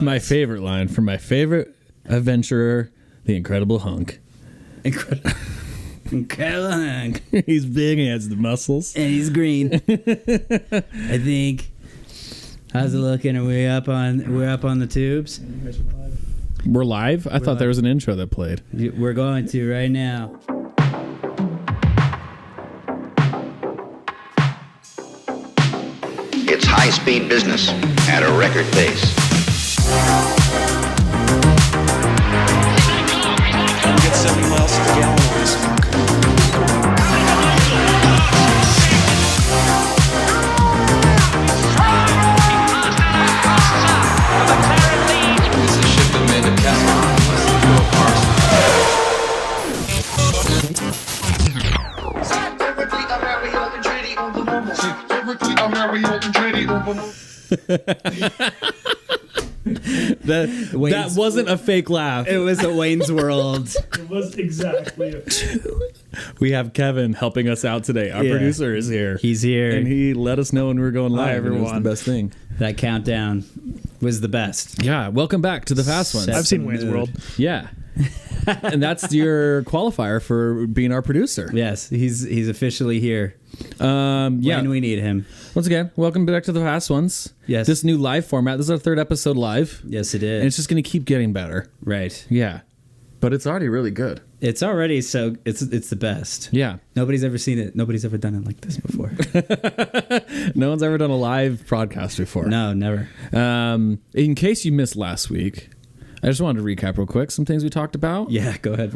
My favorite line from my favorite adventurer, the Incredible Hunk. Incredible Hunk. He's big, he has the muscles. And he's green. I think. How's it looking? Are we up on the tubes? We're live? I thought live. there was an intro that played. We're going to right now. It's high-speed business at a record pace. You get 70 miles per gallon on this. It's a ship that made the Tesla less than 12 hours. That wasn't a fake laugh. It was a Wayne's World. It was exactly. We have Kevin helping us out today. Our producer is here. He's here. And he let us know when we were going live. Hi, and it was everyone. the best thing. That countdown was the best. Yeah, welcome back to the Fast Ones. I've seen Wayne's World. Yeah. And that's your qualifier for being our producer. Yes, he's officially here. Yeah. When we need him. Once again, welcome back to the Fast Ones. Yes. This new live format. This is our third episode live. Yes, it And is. it's just going to keep getting better. Right. Yeah. But it's already really good. It's already so it's the best. Yeah. Nobody's ever seen it. Nobody's ever done it like this before. No one's ever done a live broadcast before. No, never. In case you missed last week, I just wanted to recap real quick some things we talked about. Yeah, go ahead.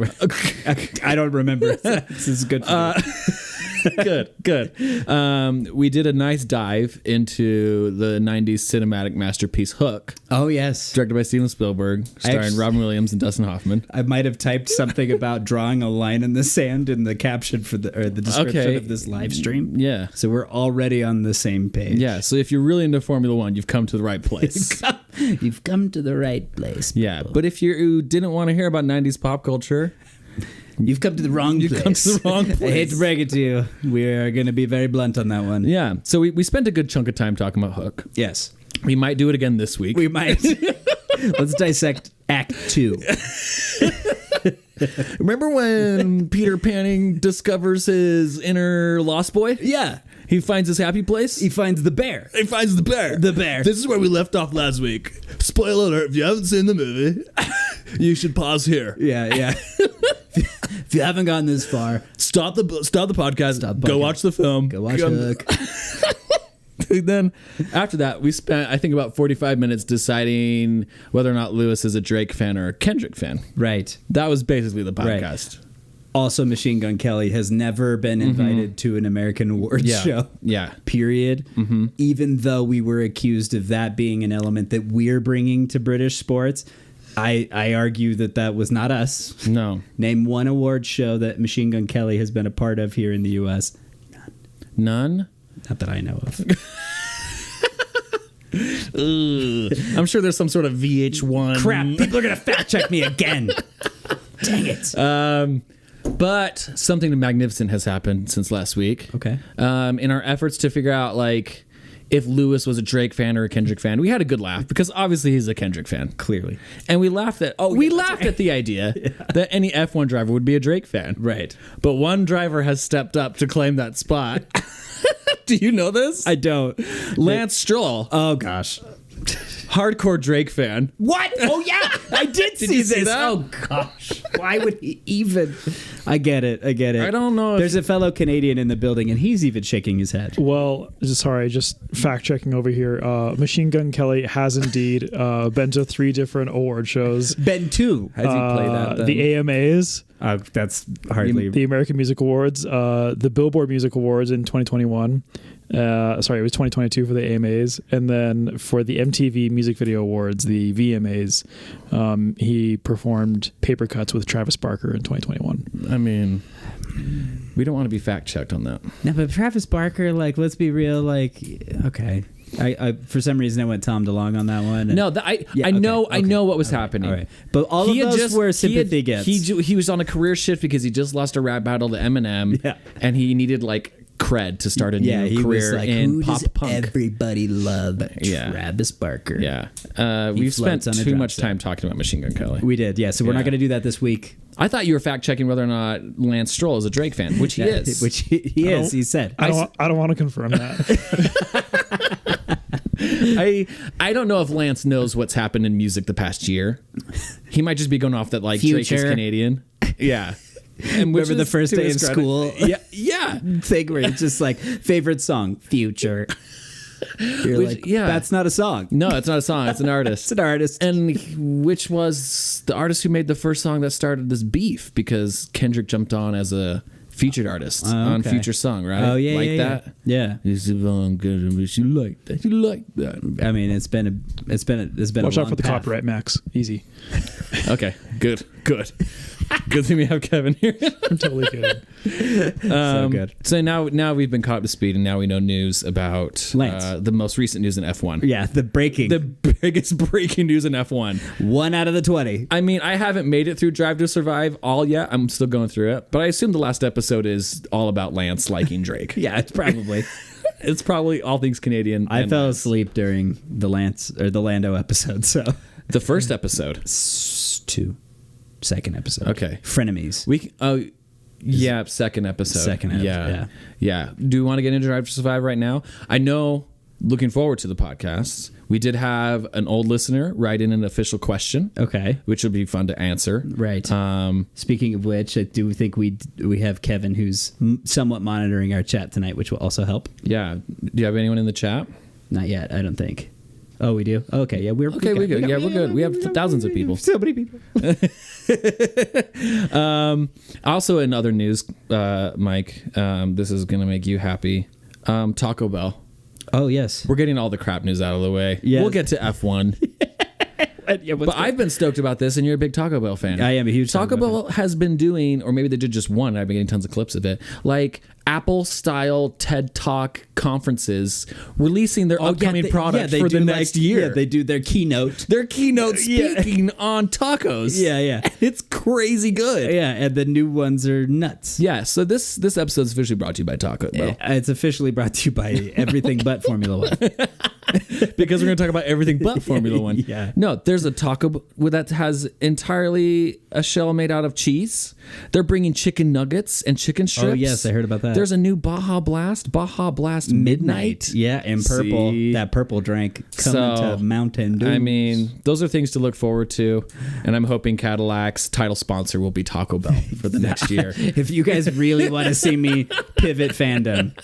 I don't remember. This is good for me. Good. We did a nice dive into the 90s cinematic masterpiece Hook, Oh, yes. directed by Steven Spielberg, starring actually- Robin Williams and Dustin Hoffman. I might have typed something about drawing a line in the sand in the caption for the description Okay. of this live stream. Yeah. So we're already on the same page. Yeah, so if you're really into Formula One, you've come to the right place. You've come to the right place. Yeah, people. but if you didn't want to hear about 90s pop culture, You've come to the wrong place. come to the wrong I hate to place. break it to you. We are going to be very blunt on that one. yeah. So we spent a good chunk of time talking about Hook. Yes. We might do it again this week. We might. Let's dissect Act 2. Remember when Peter Panning discovers his inner lost boy? Yeah. He finds his happy place? He finds the bear. He finds the bear. The bear. This is where we left off last week. Spoiler alert, if you haven't seen the movie, you should pause here. Yeah. If you haven't gotten this far, Stop the podcast. Stop the Go podcast. watch the film. go watch Come- Hook. Then after that, we spent, I think, about 45 minutes deciding whether or not Lewis is a Drake fan or a Kendrick fan. Right. That was basically the Right. podcast. Also, Machine Gun Kelly has never been invited to an American awards show. Yeah. Period. Even though we were accused of that being an element that we're bringing to British sports, I argue that was not us. No. Name one award show that Machine Gun Kelly has been a part of here in the U.S. None? Not that I know of. I'm sure there's some sort of VH1. Crap! People are gonna fact check me again. Dang it. But something magnificent has happened since last week. Okay. In our efforts to figure out, like, if Lewis was a Drake fan or a Kendrick fan, we had a good laugh because obviously he's a Kendrick fan. Clearly. And we laughed at at the idea that any F1 driver would be a Drake fan. Right. But one driver has stepped up to claim that spot. Do you know this? I don't. Lance Stroll, Oh gosh. hardcore Drake fan. What? Oh yeah, I did see you this. see that? Oh gosh, why would he even? I get it. I don't know if- There's a fellow Canadian in the building, and he's even shaking his head. Well, sorry, just fact checking over here. Machine Gun Kelly has indeed been to 3 different award shows. Ben too. Has he played that? Then? The AMAs, That's hardly. the American Music Awards, the Billboard Music Awards in 2021. Sorry, it was 2022 for the AMAs, and then for the MTV Music Video Awards, the VMAs, he performed Paper Cuts with Travis Barker in 2021. I mean, we don't want to be fact checked on that. No, but Travis Barker, like, let's be real. Like, okay, I for some reason I went Tom DeLonge on that one. No, I know what was Okay, happening. all right. But all of those were sympathy he gets. He was on a career shift because he just lost a rap battle to Eminem, Yeah. and he needed like cred to start a new Yeah, he was career like, in who pop does punk. everybody love? Yeah. Travis Barker. Yeah. We've spent floats on a too drum much set. time talking about Machine Gun Kelly. We did, yeah. So we're Yeah. not going to do that this week. I thought you were fact checking whether or not Lance Stroll is a Drake fan, which he Yeah, is. Which he is, he said. I don't want to confirm that. I don't know if Lance knows what's happened in music the past year. He might just be going off that like Drake is Future. Canadian. Yeah. And Remember the first day of school? Yeah. Thing where it's just like, favorite song, Future. You're Which- like, yeah. that's not a song. No, it's not a song. It's an artist. It's an artist. And which was the artist who made the first song that started this beef because Kendrick jumped on as a featured artist on okay. Future Song, right? Oh, yeah, like yeah, that. Yeah. Is it wrong? Good. You like that? You like that? I mean, it's been Watch a out long for the path. copyright, Max. Easy. Okay, good. Good thing we have Kevin here. I'm totally kidding. So good. So now we've been caught up to speed, and now we know news about Lance. the most recent news in F1. Yeah, the breaking. The biggest breaking news in F1. 1 out of the 20. I mean, I haven't made it through Drive to Survive all yet. I'm still going through it, but I assume the last episode is all about Lance liking Drake. Yeah, it's probably. It's probably all things Canadian. I and fell Lance. asleep during the Lando episode, so. The first episode. 2. Second episode. Okay. Frenemies. Second episode. Second episode, Yeah. Do you want to get into Drive to Survive right now? I know, looking forward to the podcast, we did have an old listener write in an official question. Okay. Which would be fun to answer. Right. Speaking of which, I do think we have Kevin who's somewhat monitoring our chat tonight, which will also help. Yeah. Do you have anyone in the chat? Not yet, I don't think. Oh, we do? Okay, yeah, we're Okay, we're good. Yeah, we're good. We have thousands of people. So many people. Also, in other news, Mike, this is going to make you happy. Taco Bell. Oh, yes. We're getting all the crap news out of the way. Yes. We'll get to F1. But I've been stoked about this, and you're a big Taco Bell fan. I am a huge Taco Bell has been doing, or maybe they did just one. I've been getting tons of clips of it, like Apple-style TED Talk conferences, releasing their upcoming products for the next year. Yeah, they do their keynote. Their keynote speaking on tacos. Yeah. It's crazy good. Yeah, and the new ones are nuts. Yeah, so this episode is officially brought to you by Taco Bell. It's officially brought to you by everything but Formula One. Because we're going to talk about everything but Formula One. Yeah. No, there's a taco that has entirely a shell made out of cheese. They're bringing chicken nuggets and chicken strips. Oh, yes, I heard about that. There's a new Baja Blast Midnight. Yeah, and purple. See? That purple drink coming to Mountain Dew. I mean, those are things to look forward to. And I'm hoping Cadillac's title sponsor will be Taco Bell for the next year. if you guys really want to see me pivot fandom,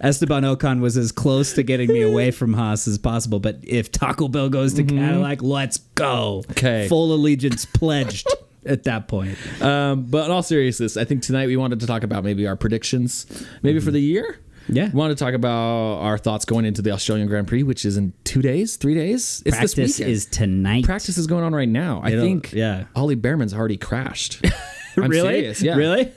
Esteban Ocon was as close to getting me away from Haas as possible. But if Taco Bell goes to Cadillac, let's go. Okay. Full allegiance pledged at that point. But in all seriousness, I think tonight we wanted to talk about maybe our predictions, maybe for the year. Yeah. We wanted to talk about our thoughts going into the Australian Grand Prix, which is in 2 days, 3 days. It's Practice this weekend. is tonight. Practice is going on right now. I think Ollie Behrman's already crashed. I'm really? serious, yeah. Really?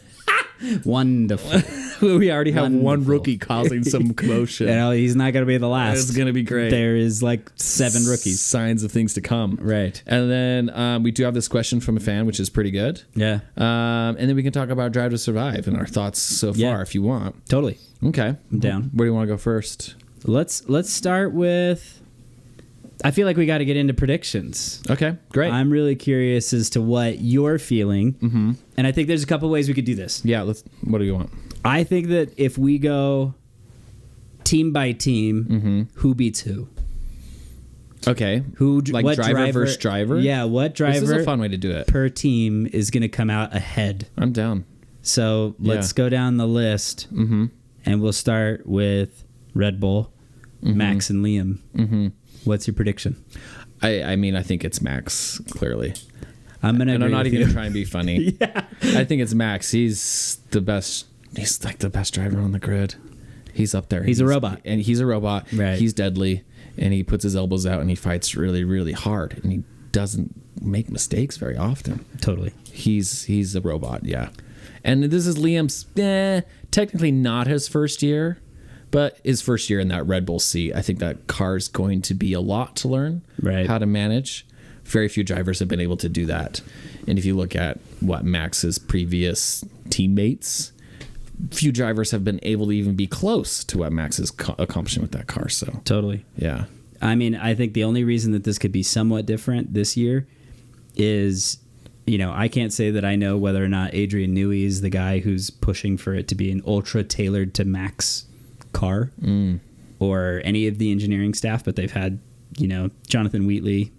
Wonderful. We already have one Wonderful. rookie causing some commotion. You know, he's not going to be the last. It's going to be great. There is like 7 rookies. Signs of things to come. Right. And then we do have this question from a fan, which is pretty good. Yeah. And then we can talk about Drive to Survive and our thoughts so far, Yeah. if you want. Totally. Okay. I'm down. Where do you want to go first? Let's start with. I feel like we got to get into predictions. Okay, great. I'm really curious as to what you're feeling, and I think there's a couple ways we could do this. Yeah, what do you want? I think that if we go team by team, who beats who? Okay. What driver versus driver? Yeah, what driver This is a fun way to do it. per team is going to come out ahead? I'm down. So let's go down the list, and we'll start with Red Bull, Max and Liam. What's your prediction? I mean, I think it's Max, clearly. I'm going to And I'm not even you. going to try and be funny. I think it's Max. He's the best. He's like the best driver on the grid. He's up there. He's a robot. And he's a robot. Right. He's deadly. And he puts his elbows out and he fights really, really hard. And he doesn't make mistakes very often. Totally. He's a robot, yeah. And this is Liam's, technically not his first year, but his first year in that Red Bull seat. I think that car's going to be a lot to learn how to manage. Very few drivers have been able to do that. And if you look at what Max's previous teammates, few drivers have been able to even be close to what Max is accomplishing with that car. So Totally. yeah. I mean, I think the only reason that this could be somewhat different this year is, I can't say that I know whether or not Adrian Newey is the guy who's pushing for it to be an ultra tailored to Max car or any of the engineering staff, but they've had, Jonathan Wheatley,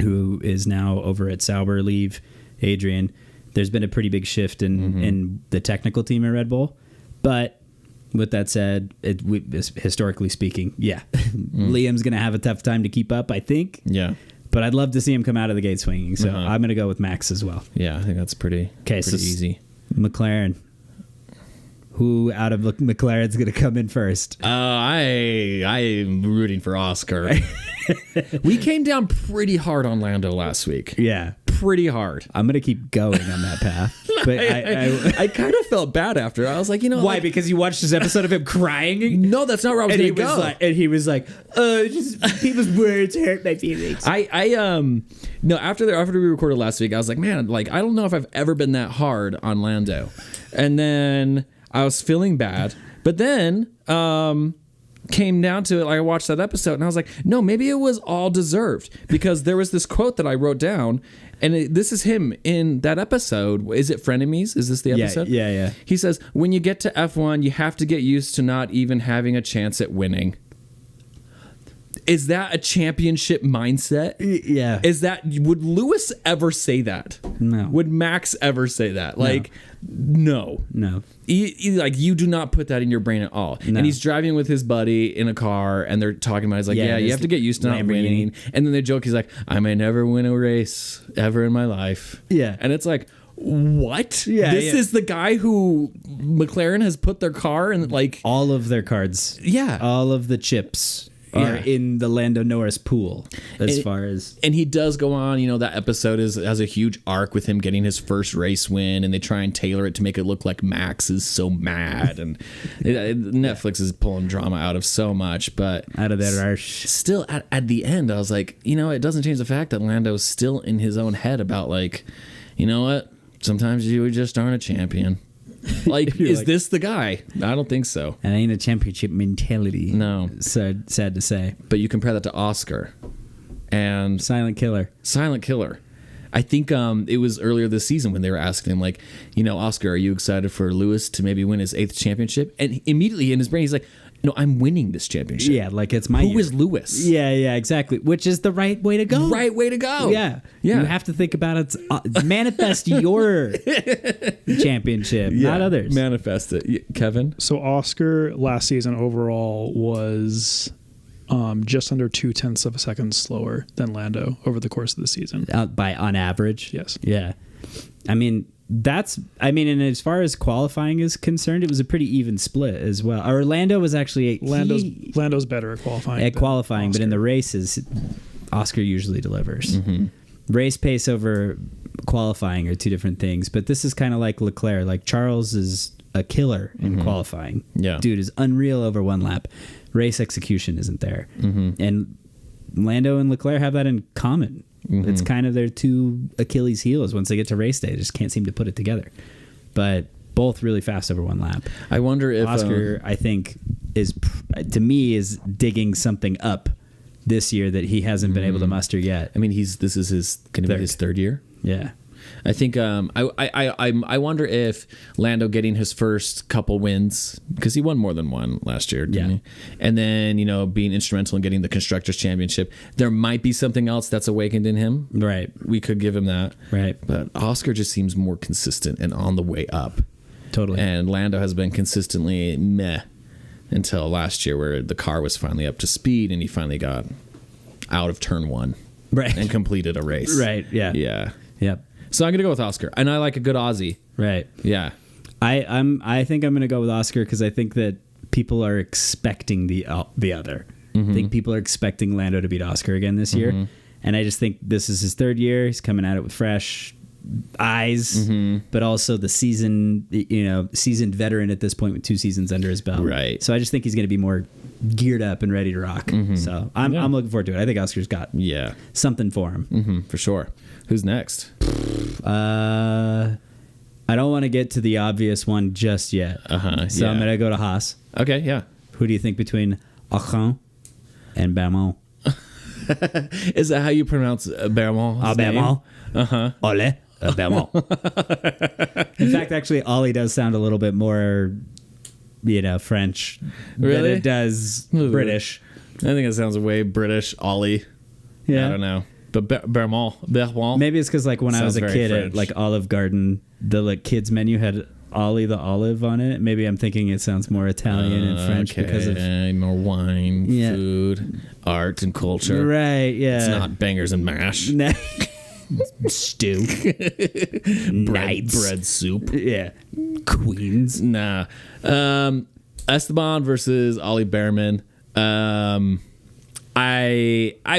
who is now over at Sauber, leave, Adrian. There's been a pretty big shift in the technical team at Red Bull. But with that said, historically speaking, Liam's going to have a tough time to keep up, I think. Yeah. But I'd love to see him come out of the gate swinging. So I'm going to go with Max as well. Yeah, I think that's pretty easy. McLaren. Who out of McLaren's going to come in first? I'm rooting for Oscar. We came down pretty hard on Lando last week. Yeah. Pretty hard. I'm going to keep going on that path. But I kind of felt bad after. I was like, why? like, Because you watched this episode of him crying? no, that's not where I was going to go. And he was like, people's words hurt my feelings. No, after we recorded last week, I was like, man, like, I don't know if I've ever been that hard on Lando. And then I was feeling bad. But then came down to it, like I watched that episode and I was like, no, maybe it was all deserved, because there was this quote that I wrote down, and this is him in that episode. Is it Frenemies? Is this the episode? Yeah. He says, when you get to F1, you have to get used to not even having a chance at winning. Is that a championship mindset? Yeah. Would Lewis ever say that? No. Would Max ever say that? Like, no. You do not put that in your brain at all. No. And he's driving with his buddy in a car, and they're talking about, he's like, you have to get used to not winning. And then they joke, he's like, I may never win a race ever in my life. Yeah. And it's like, what? Yeah, this is the guy who McLaren has put their car in, like, all of their cards. Yeah. All of the chips are in the Lando Norris pool far as. And he does go on, that episode has a huge arc with him getting his first race win, and they try and tailor it to make it look like Max is so mad, and Netflix is pulling drama out of so much, but out of that rush. Still at the end I was like, it doesn't change the fact that Lando's still in his own head about, like, you know what, sometimes you just aren't a champion. Like, is this the guy? I don't think so. And ain't a championship mentality. No. Sad to say. But you compare that to Oscar and Silent Killer. I think it was earlier this season when they were asking him, like, Oscar, are you excited for Lewis to maybe win his 8th championship? And immediately in his brain, he's like, no, I'm winning this championship. Yeah, like it's my Who year. is Lewis? Yeah, exactly. Which is the right way to go. Right way to go. Yeah. You have to think about it. Manifest your championship, not others. Manifest it. Kevin? So Oscar last season overall was just under 0.2 of a second slower than Lando over the course of the season. On average? Yes. Yeah. And as far as qualifying is concerned, it was a pretty even split as well. Orlando was actually Lando's better at qualifying. But in the races, Oscar usually delivers. Race pace over qualifying are two different things, but this is kind of like Leclerc. Like, Charles is a killer in qualifying. Yeah. Dude is unreal over one lap. Race execution isn't there. And Lando and Leclerc have that in common. It's kind of their two Achilles heels. Once they get to race day, they just can't seem to put it together. But both really fast over one lap. I wonder if Oscar, I think, is digging something up this year that he hasn't been able to muster yet. I mean, this is going to be his 3rd year. Yeah. I think I wonder if Lando getting his first couple wins, because he won more than one last year, didn't he? And then, being instrumental in getting the Constructors' Championship, there might be something else that's awakened in him. Right. We could give him that. Right. But Oscar just seems more consistent and on the way up. Totally. And Lando has been consistently meh until last year, where the car was finally up to speed and he finally got out of turn 1. Right. And completed a race. Right. Yeah. Yeah. Yep. So I'm going to go with Oscar. And I like a good Aussie. Right. Yeah. I think I'm going to go with Oscar because I think that people are expecting the other. I think people are expecting Lando to beat Oscar again this year. And I just think this is his 3rd year. He's coming at it with fresh eyes, but also the seasoned veteran at this point with 2 seasons under his belt. Right. So I just think he's going to be more geared up and ready to rock. So I'm looking forward to it. I think Oscar's got something for him. For sure. Who's next? I don't want to get to the obvious one just yet. So I'm yeah. going to go to Haas. Okay, yeah. Who do you think between Ocon and Bermond? Is that how you pronounce Bermond? Bermond. Uh-huh. Ole. Bermond. In fact, actually, Ollie does sound a little bit more, French than Really? it does Ooh. British. I think it sounds way British. Ollie. Yeah. I don't know. But Bermond. Maybe it's because when I was a Sounds kid very at French. Olive Garden, the kids menu had Ollie the olive on it. Maybe I'm thinking it sounds more Italian and French because of more wine, Yeah. food, art, and culture. right. Yeah, It's not bangers and mash. Nah. Stew, bread soup. Yeah, Queens. Nah. Esteban versus Ollie Behrman. I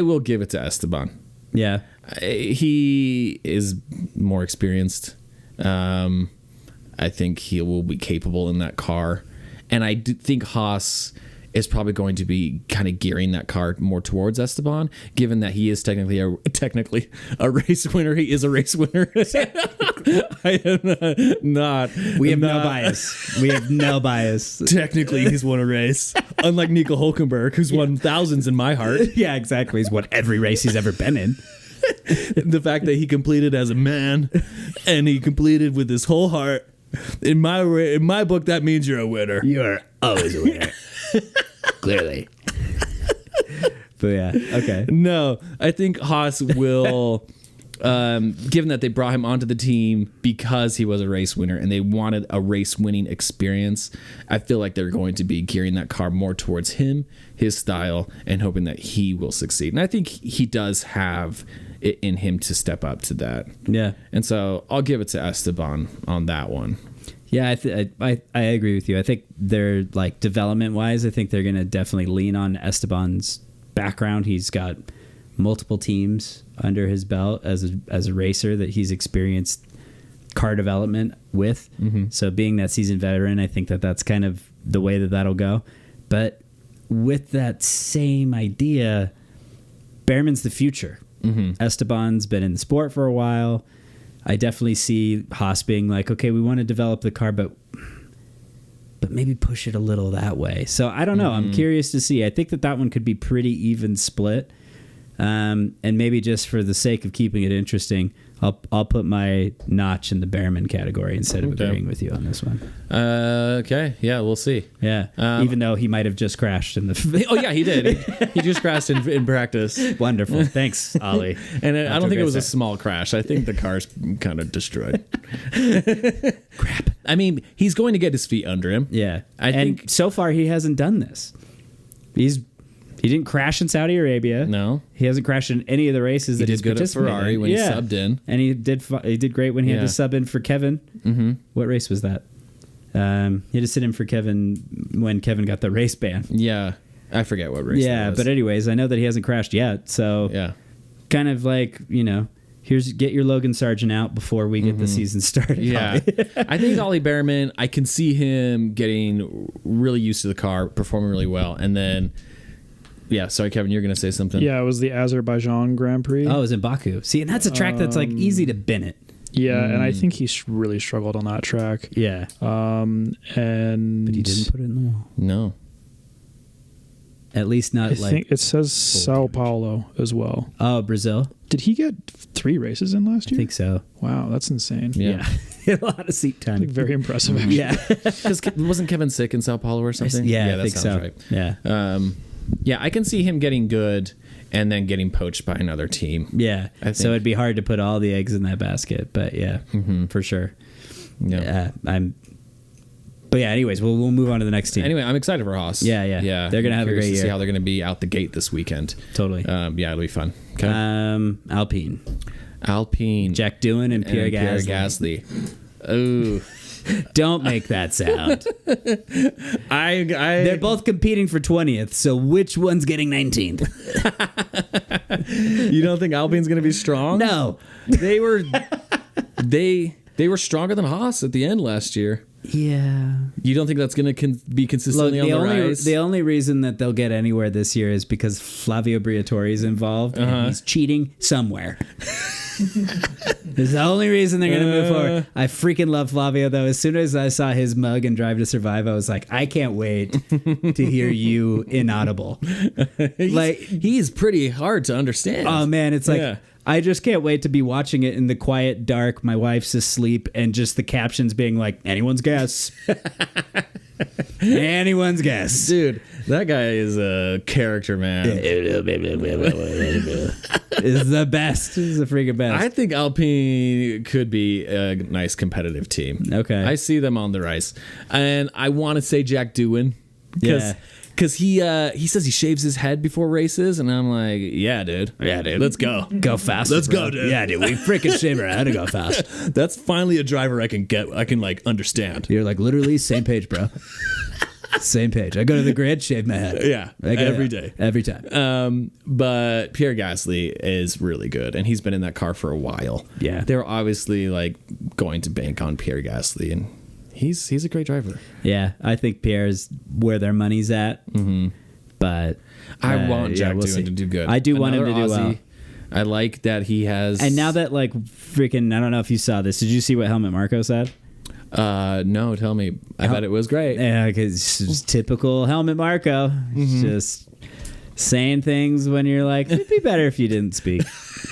will give it to Esteban. Yeah, He is more experienced. I think he will be capable in that car. And I do think Haas is probably going to be kind of gearing that car more towards Esteban, given that he is technically a race winner. He is a race winner. I am not. we have no bias. We have no bias. Technically, he's won a race, unlike Nico Hulkenberg, who's won thousands in my heart. Yeah, exactly. He's won every race he's ever been in. The fact that he completed as a man and he completed with his whole heart, in my book, that means you're a winner. You're always a winner. Clearly. But yeah, okay. No, I think Haas will, given that they brought him onto the team because he was a race winner and they wanted a race winning experience, I feel like they're going to be gearing that car more towards him, his style, and hoping that he will succeed. And I think he does have it in him to step up to that. Yeah. And so I'll give it to Esteban on that one. Yeah, I agree with you. I think they're development wise, I think they're going to definitely lean on Esteban's background. He's got multiple teams under his belt as a racer that he's experienced car development with. Mm-hmm. So being that seasoned veteran, I think that's kind of the way that'll go. But with that same idea, Behrman's the future. Mm-hmm. Esteban's been in the sport for a while. I definitely see Haas being okay, we want to develop the car, but maybe push it a little that way. So I don't know. I'm curious to see. I think that one could be pretty even split. And maybe just for the sake of keeping it interesting, I'll put my notch in the Behrman category instead of agreeing with you on this one. Okay. Yeah, we'll see. Yeah. Even though he might have just crashed in the... Oh, yeah, he did. He just crashed in practice. Wonderful. Thanks, Ollie. And I don't think it was a small crash. I think the car's kind of destroyed. Crap. I mean, he's going to get his feet under him. Yeah. I and think so far he hasn't done this. He didn't crash in Saudi Arabia. No. He hasn't crashed in any of the races that he's did good at participated Ferrari in. when he subbed in. And he did great when he had Yeah. to sub in for Kevin. Mm-hmm. What race was that? He had to sit in for Kevin when Kevin got the race ban. Yeah. I forget what race that was. But anyways, I know that he hasn't crashed yet. So yeah. kind of get your Logan Sargent out before we get the season started. Yeah. I think Ollie Behrman, I can see him getting really used to the car, performing really well. And then, yeah, sorry, Kevin, you're going to say something. Yeah, it was the Azerbaijan Grand Prix. Oh, it was in Baku. See, and that's a track that's easy to bin it. Yeah, and I think he really struggled on that track. Yeah. And But he didn't put it in the wall. No. At least not I think it says Sao Paulo as well. Oh, Brazil? Did he get 3 races in last I year? think so. Wow, that's insane. Yeah. A lot of seat time. Very impressive, actually. Yeah. Because wasn't Kevin sick in Sao Paulo or something? Yeah, I that think sounds so. right. Yeah. Yeah, I can see him getting good and then getting poached by another team. Yeah. I think. So it'd be hard to put all the eggs in that basket, but yeah, for sure. Yeah. But yeah, anyways, we'll move on to the next team. Anyway, I'm excited for Haas. Yeah. They're gonna I'm have a curious great to see year. how they're going to be out the gate this weekend. Totally. Yeah, it'll be fun. Okay. Alpine. Alpine. Jack Doohan and Pierre Pierre Gasly. Gasly. Oh. Don't make that sound. I They're both competing for 20th, so which one's getting 19th? You don't think Alpine's going to be strong? No. They were they were stronger than Haas at the end last year. Yeah. You don't think that's going to be consistently Look, on the rise? the only reason that they'll get anywhere this year is because Flavio Briatore is involved and he's cheating somewhere. It's the only reason they're going to move forward. I freaking love Flavio, though. As soon as I saw his mug and Drive to Survive, I was like, I can't wait to hear you inaudible. He's pretty hard to understand. Oh, man, it's like... Yeah. I just can't wait to be watching it in the quiet dark. My wife's asleep, and just the captions being like, anyone's guess. Anyone's guess. Dude, that guy is a character, man. Is the best. Is the freaking best. I think Alpine could be a nice competitive team. Okay. I see them on the rise. And I want to say Jack Doohan. Yeah. Because he says he shaves his head before races, and I'm like, yeah, dude. Let's go. Go fast. Let's go, dude. Yeah, dude. We freaking shave our head to go fast. That's finally a driver I can like understand. You're like literally same page, bro. Same page. I go to the grid, shave my head. Yeah, every day. Every time. But Pierre Gasly is really good, and he's been in that car for a while. Yeah. They're obviously like going to bank on Pierre Gasly, and he's a great driver. Yeah, I think Pierre's where their money's at. Mm-hmm. But I want Jack we'll Doohan see. to do good. I do want him to do well. I like that he has. And now that like freaking, I don't know if you saw this. Did you see what Helmut Marko said? No, tell me. I bet it was great. Yeah, because it's just typical Helmut Marko. He's just saying things when you're like, it'd be better if you didn't speak.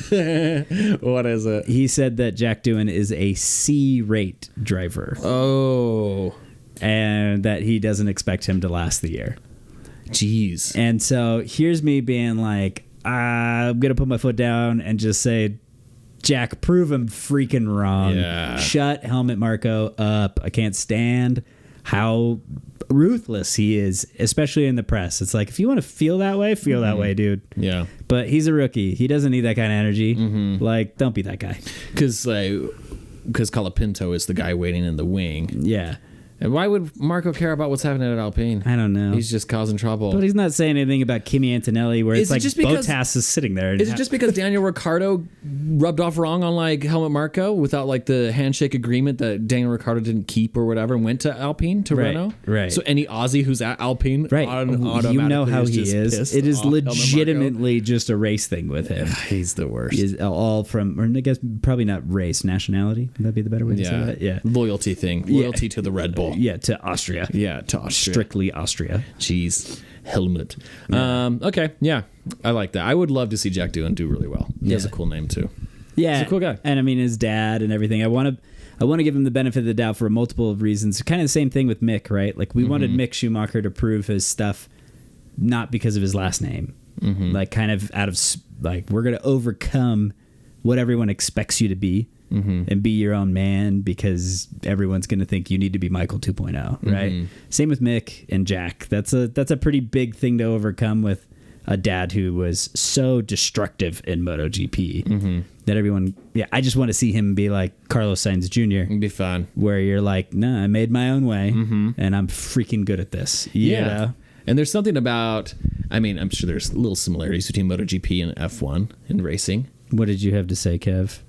What is it? He said that Jack Doohan is a C-rate driver. Oh, and that he doesn't expect him to last the year. jeez. And so here's me being like, I'm going to put my foot down and just say, Jack, prove him freaking wrong. Yeah. Shut Helmut Marko up. I can't stand how ruthless he is, especially in the press. It's like, if you want to feel that way, feel that way, dude. Yeah. But he's a rookie. He doesn't need that kind of energy. Like, don't be that guy. Because Colapinto is the guy waiting in the wing. Yeah. And why would Marco care about what's happening at Alpine? I don't know. He's just causing trouble. But he's not saying anything about Kimi Antonelli, where Is it's it like just because- Bottas is sitting there. Is it just because Daniel Ricciardo rubbed off wrong on like Helmut Marko without like the handshake agreement that Daniel Ricciardo didn't keep or whatever and went to Alpine to Right, Renault? right. So any Aussie who's at Alpine, Right. You know how he just is. pissed It is off Helmut Marko. legitimately just a race thing with him. He's the worst. Is all from, or I guess probably not race, nationality. Would that be the better way to say that? Yeah. Loyalty thing. Loyalty to the Red Bull. Yeah, to Austria. Yeah, to Austria. Strictly Austria. Jeez. Helmut. Okay, yeah. I like that. I would love to see Jack Doohan do really well. He has a cool name too. Yeah. He's a cool guy. And I mean, his dad and everything. I want to give him the benefit of the doubt for multiple reasons. Kind of the same thing with Mick, right? Like we wanted Mick Schumacher to prove his stuff not because of his last name. Like kind of out of like, we're going to overcome what everyone expects you to be. And be your own man because everyone's going to think you need to be Michael 2.0, right? Same with Mick and Jack. That's a pretty big thing to overcome with a dad who was so destructive in MotoGP that everyone, I just want to see him be like Carlos Sainz Jr. It'd be fun. Where you're like, nah, I made my own way and I'm freaking good at this. You know? And there's something about, I mean, I'm sure there's little similarities between MotoGP and F1 in racing. What did you have to say, Kev?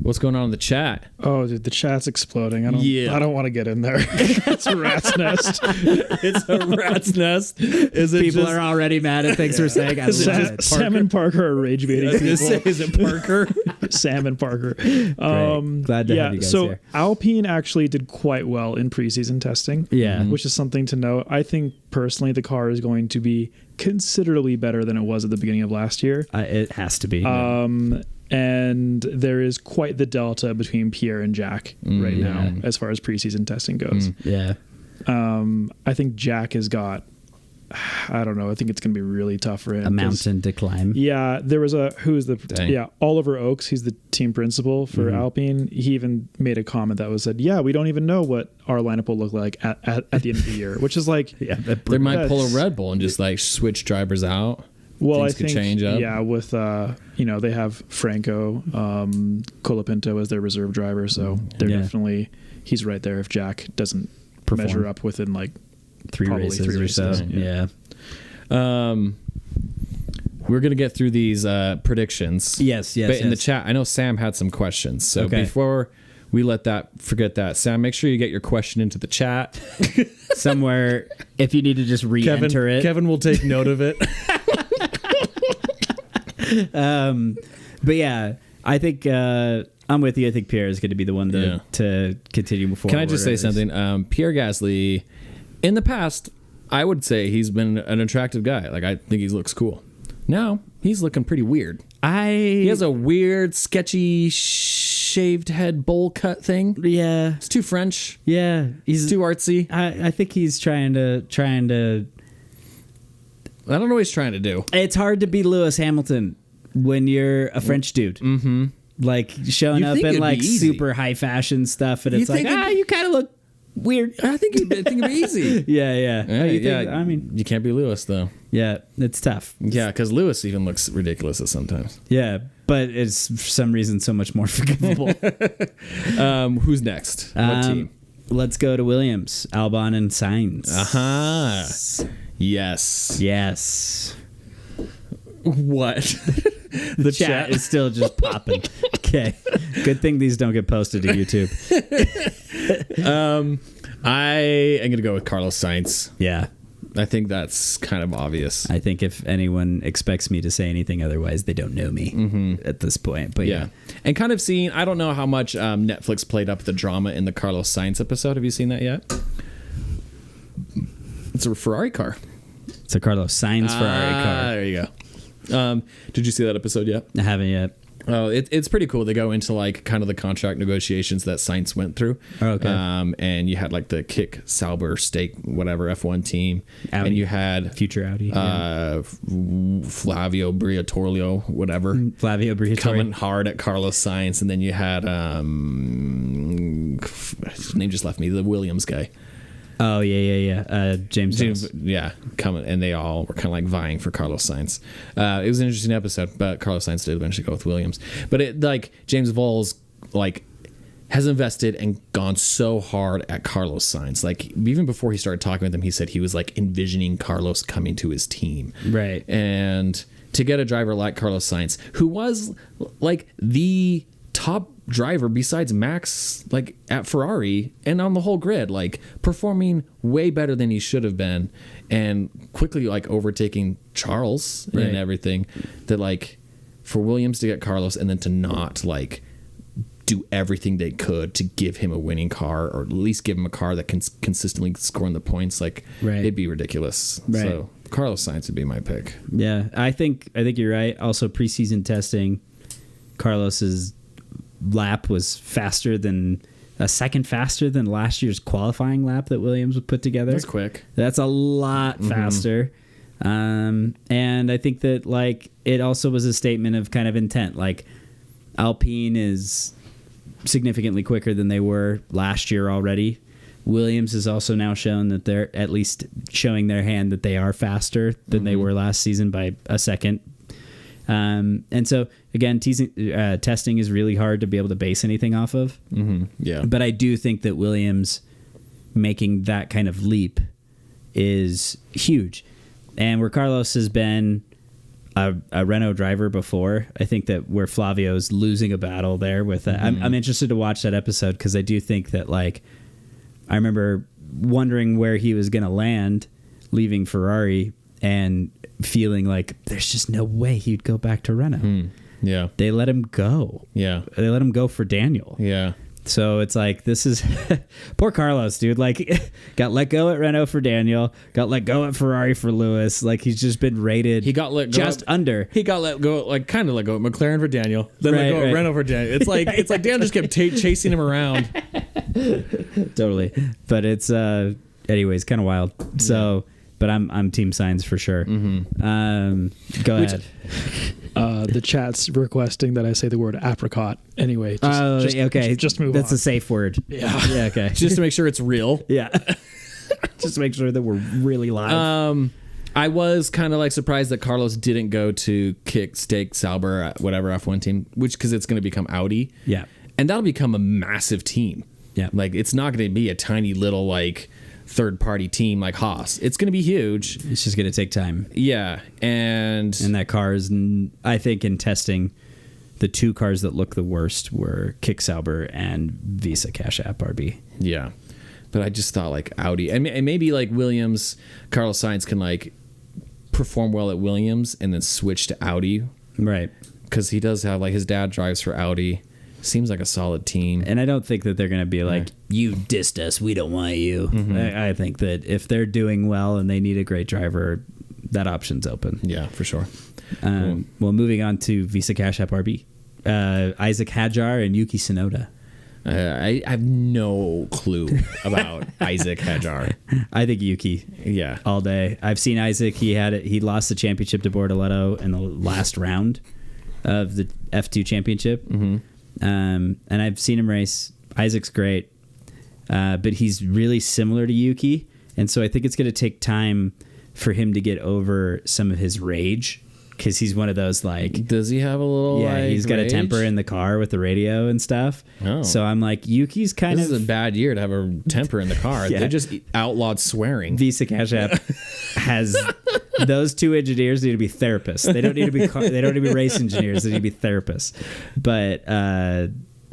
What's going on in the chat? Oh, dude, the chat's exploding. I Yeah. don't want to get in there. It's a rat's nest. It's a rat's nest. Is it People just, are already mad at things we're saying. I love it. Sam and Parker are rage baiting I was gonna say, people. is it Parker? Sam and Parker. Glad to have you guys so here. Alpine actually did quite well in preseason testing. Yeah. Which is something to note. I think personally the car is going to be considerably better than it was at the beginning of last year. It has to be. And there is quite the delta between Pierre and Jack right now as far as preseason testing goes. Yeah. I think Jack has got, I don't know, I think it's going to be really tough for him. A mountain to climb. Yeah, there was Dang. Oliver Oakes, he's the team principal for Alpine. He even made a comment that was said, we don't even know what our lineup will look like at the end of the year, which is like, They might pull a Red Bull and just like switch drivers out. well, Things I think, could change up. yeah, with, they have Franco, Colapinto as their reserve driver. So they're definitely, he's right there if Jack doesn't measure up within like Three probably races three or so. races, Yeah. We're gonna get through these predictions. Yes. But in the chat, I know Sam had some questions. So Okay. before we forget that, Sam, make sure you get your question into the chat. Somewhere, if you need to just re-enter it. Kevin will take note of it. But yeah, I think I'm with you. I think Pierre is going to be the one to continue forward. Can I just say something? Pierre Gasly, in the past, I would say he's been an attractive guy. Like, I think he looks cool. Now, he's looking pretty weird. He has a weird, sketchy, shaved head bowl cut thing. Yeah. It's too French. Yeah. He's too artsy. I think he's trying to. I don't know what he's trying to do. It's hard to be Lewis Hamilton when you're a French dude. Mm-hmm. Like showing up in like super high fashion stuff, and it's like, you kind of look weird. I think it'd be easy. Yeah. I mean, you can't be Lewis though. Yeah, it's tough. Yeah, because Lewis even looks ridiculous at sometimes. Yeah, but it's for some reason so much more forgivable. Who's next? What team? Let's go to Williams, Albon, and Sainz. Yes. What? The chat is still just popping. Okay. Good thing these don't get posted to YouTube. I am going to go with Carlos Sainz. Yeah. I think that's kind of obvious. I think if anyone expects me to say anything otherwise, they don't know me at this point. But yeah. And kind of seeing, I don't know how much Netflix played up the drama in the Carlos Sainz episode. Have you seen that yet? It's a Ferrari car. It's a Carlos Sainz Ferrari car. There you go. Did you see that episode yet? I haven't yet. Oh, it's pretty cool. They go into like kind of the contract negotiations that Sainz went through. Oh, okay. And you had like the Kick Sauber Stake whatever F1 team, Audi. And you had future Audi, Flavio Briatore, whatever. Flavio Briatore coming hard at Carlos Sainz, and then you had his name just left me. The Williams guy. Oh yeah. James. Yeah, coming, and they all were kind of like vying for Carlos Sainz. It was an interesting episode, but Carlos Sainz did eventually go with Williams. But it like James Vols like has invested and gone so hard at Carlos Sainz. Like even before he started talking with him, he said he was like envisioning Carlos coming to his team. Right. And to get a driver like Carlos Sainz, who was like the top driver besides Max, like at Ferrari and on the whole grid, like performing way better than he should have been, and quickly like overtaking Charles and everything, that like for Williams to get Carlos and then to not like do everything they could to give him a winning car, or at least give him a car that can consistently score in the points, like it'd be ridiculous. Right. So Carlos Sainz would be my pick. Yeah, I think you're right. Also, preseason testing, Carlos's lap was a second faster than last year's qualifying lap that Williams would put together. That's quick. That's a lot faster. And I think that like it also was a statement of kind of intent. Like Alpine is significantly quicker than they were last year already. Williams has also now shown that they're at least showing their hand that they are faster than they were last season by a second. And so again, testing is really hard to be able to base anything off of. Yeah. But I do think that Williams making that kind of leap is huge. And where Carlos has been a Renault driver before, I think that where Flavio's losing a battle there with that. I'm interested to watch that episode, because I do think that like I remember wondering where he was going to land leaving Ferrari and feeling like there's just no way he'd go back to Renault. Yeah. They let him go. Yeah. They let him go for Daniel. Yeah. So it's like, this is poor Carlos, dude. Like, got let go at Renault for Daniel, got let go at Ferrari for Lewis. Like, he's just been rated. He got let go just under. He got let go, like kind of let go at McLaren for Daniel, then let go at Renault for Daniel. It's like Daniel just kept chasing him around. Totally, but it's anyways kind of wild. So. But I'm Team Sainz for sure. Go ahead. The chat's requesting that I say the word apricot. Anyway, okay. Just move on. That's a safe word. Yeah. Yeah. Okay. Just to make sure it's real. Yeah. Just to make sure that we're really live. I was kind of like surprised that Carlos didn't go to Kick Stake Sauber, whatever F1 team, because it's going to become Audi. Yeah. And that'll become a massive team. Yeah. Like it's not going to be a tiny little like third-party team like Haas. It's going to be huge. It's just going to take time. Yeah, and that car is, I think, in testing, the two cars that look the worst were Kick Sauber and Visa Cash App RB. Yeah, but I just thought like Audi and maybe like Williams, Carlos Sainz can like perform well at Williams and then switch to Audi. Right. because he does have, like, his dad drives for Audi. Seems like a solid team. And I don't think that they're going to be like, you dissed us, we don't want you. I think that if they're doing well and they need a great driver, that option's open. Yeah, for sure. Well, moving on to Visa Cash App RB. Isaac Hadjar and Yuki Tsunoda. I have no clue about Isaac Hadjar. I think Yuki. Yeah. All day. I've seen Isaac. He lost the championship to Bortoletto in the last round of the F2 championship. And I've seen him race. Isaac's great. But he's really similar to Yuki. And so I think it's going to take time for him to get over some of his rage. Because he's one of those, like... Does he have a little, Yeah, he's got rage? a temper in the car with the radio and stuff. Oh. So I'm like, Yuki's kind This of... is a bad year to have a temper in the car. Yeah. They just outlawed swearing. Visa Cash App has... Those two engineers need to be therapists. They don't need to be they don't need to be race engineers. They need to be therapists. But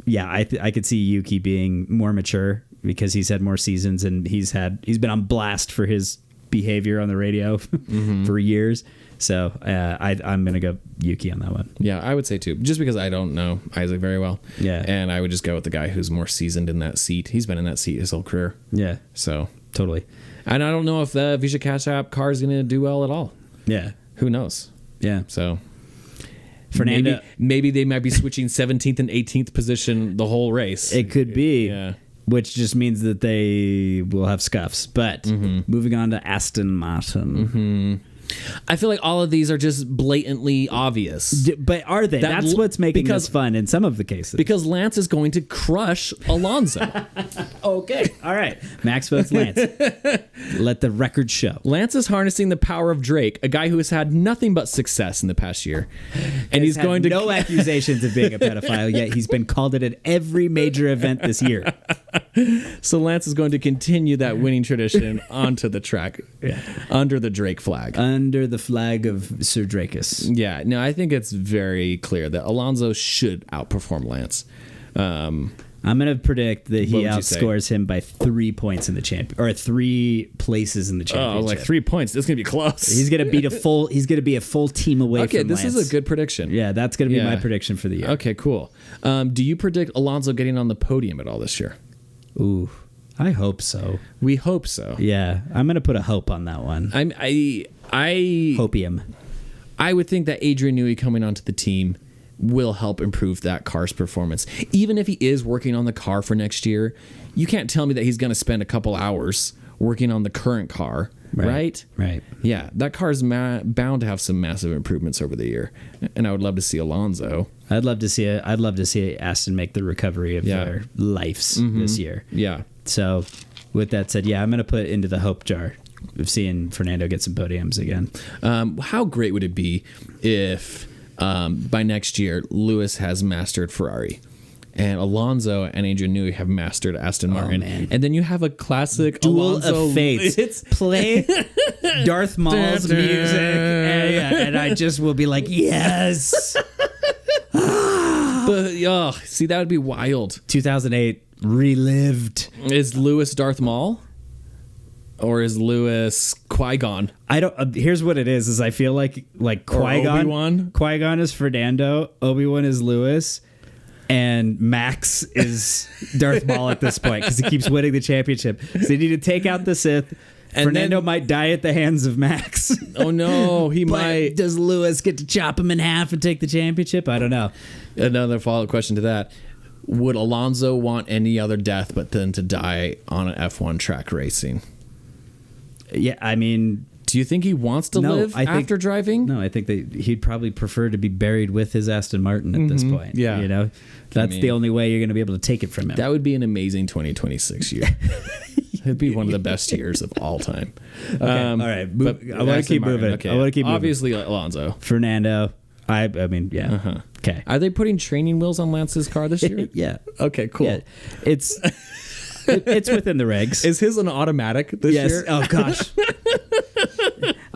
yeah, I could see Yuki being more mature because he's had more seasons and he's been on blast for his behavior on the radio for years. So I'm gonna go Yuki on that one. Yeah, I would say too, just because I don't know Isaac very well. Yeah. And I would just go with the guy who's more seasoned in that seat. He's been in that seat his whole career. Yeah, So, totally. and I don't know if the Visa Cash App car is going to do well at all. Yeah, Who knows? yeah. So, Fernando, maybe they might be switching 17th and 18th position the whole race. it could be. Yeah. Which just means that they will have scuffs. But moving on to Aston Martin. I feel like all of these are just blatantly obvious. But are they? That That's what's making because- this fun in some of the cases. Because Lance is going to crush Alonso. Okay. All right. Max votes Lance. Let the record show. Lance is harnessing the power of Drake, a guy who has had nothing but success in the past year. And he's Had going to no accusations of being a pedophile, yet he's been called it at every major event this year. So Lance is going to continue that winning tradition onto the track under the Drake flag. Under the flag of Sir Drakus. Yeah, no, I think it's very clear that Alonso should outperform Lance. I'm going to predict that he What would you say? outscores him by 3 points in the champion, or 3 places in the championship. Like 3 points. This is gonna be close. He's going to beat he's going to be a full team away okay, from this Lance. is a good prediction. Yeah, that's going to be Yeah. my prediction for the year. Okay, cool. Do you predict Alonso getting on the podium at all this year? Ooh, I hope so. We hope so. Yeah, I'm going to put a hope on that one. I Hopium. I would think that Adrian Newey coming onto the team will help improve that car's performance. Even if he is working on the car for next year, you can't tell me that he's going to spend a couple hours working on the current car, right? Right. Yeah, that car's bound to have some massive improvements over the year, and I would love to see Alonso. I'd love to see Aston make the recovery of Yeah. their lives this year. Yeah, So, with that said, yeah, I'm going to put it into the hope jar of seeing Fernando get some podiums again. how great would it be if by next year Lewis has mastered Ferrari? And Alonso and Adrian Newey have mastered Aston Martin, man. and then you have a classic Duel Alonso, of Fates. It's Play Darth Maul's music, and I just will be like, yes. but see, that would be wild. 2008 relived. Is Lewis Darth Maul, or is Lewis Qui-Gon? I don't. Here's what it is I feel like Qui-Gon. Obi-Wan? Qui-Gon is Fernando. Obi-Wan is Lewis. And Max is Darth Maul at this point because he keeps winning the championship. So they need to take out the Sith. And Fernando then- might die at the hands of Max. Oh no, he But might. does Lewis get to chop him in half and take the championship? I don't know. Another follow-up question to that: would Alonso want any other death but then to die on an F1 track racing? Yeah, I mean, Do you think he wants to No, live I think- after driving? no, I think that he'd probably prefer to be buried with his Aston Martin at this point. Yeah. You know, that's mean- the only way you're going to be able to take it from him. That would be an amazing 2026 year. It'd be one of the best years of all time. all right, but I want to Aston keep Martin, moving. okay. I want to keep moving. Obviously, Alonso. Fernando. I mean, yeah. Okay. Are they putting training wheels on Lance's car this year? Yeah. Okay, cool. Yeah. It's it's within the regs. Is his an automatic this Yes. year? Oh gosh.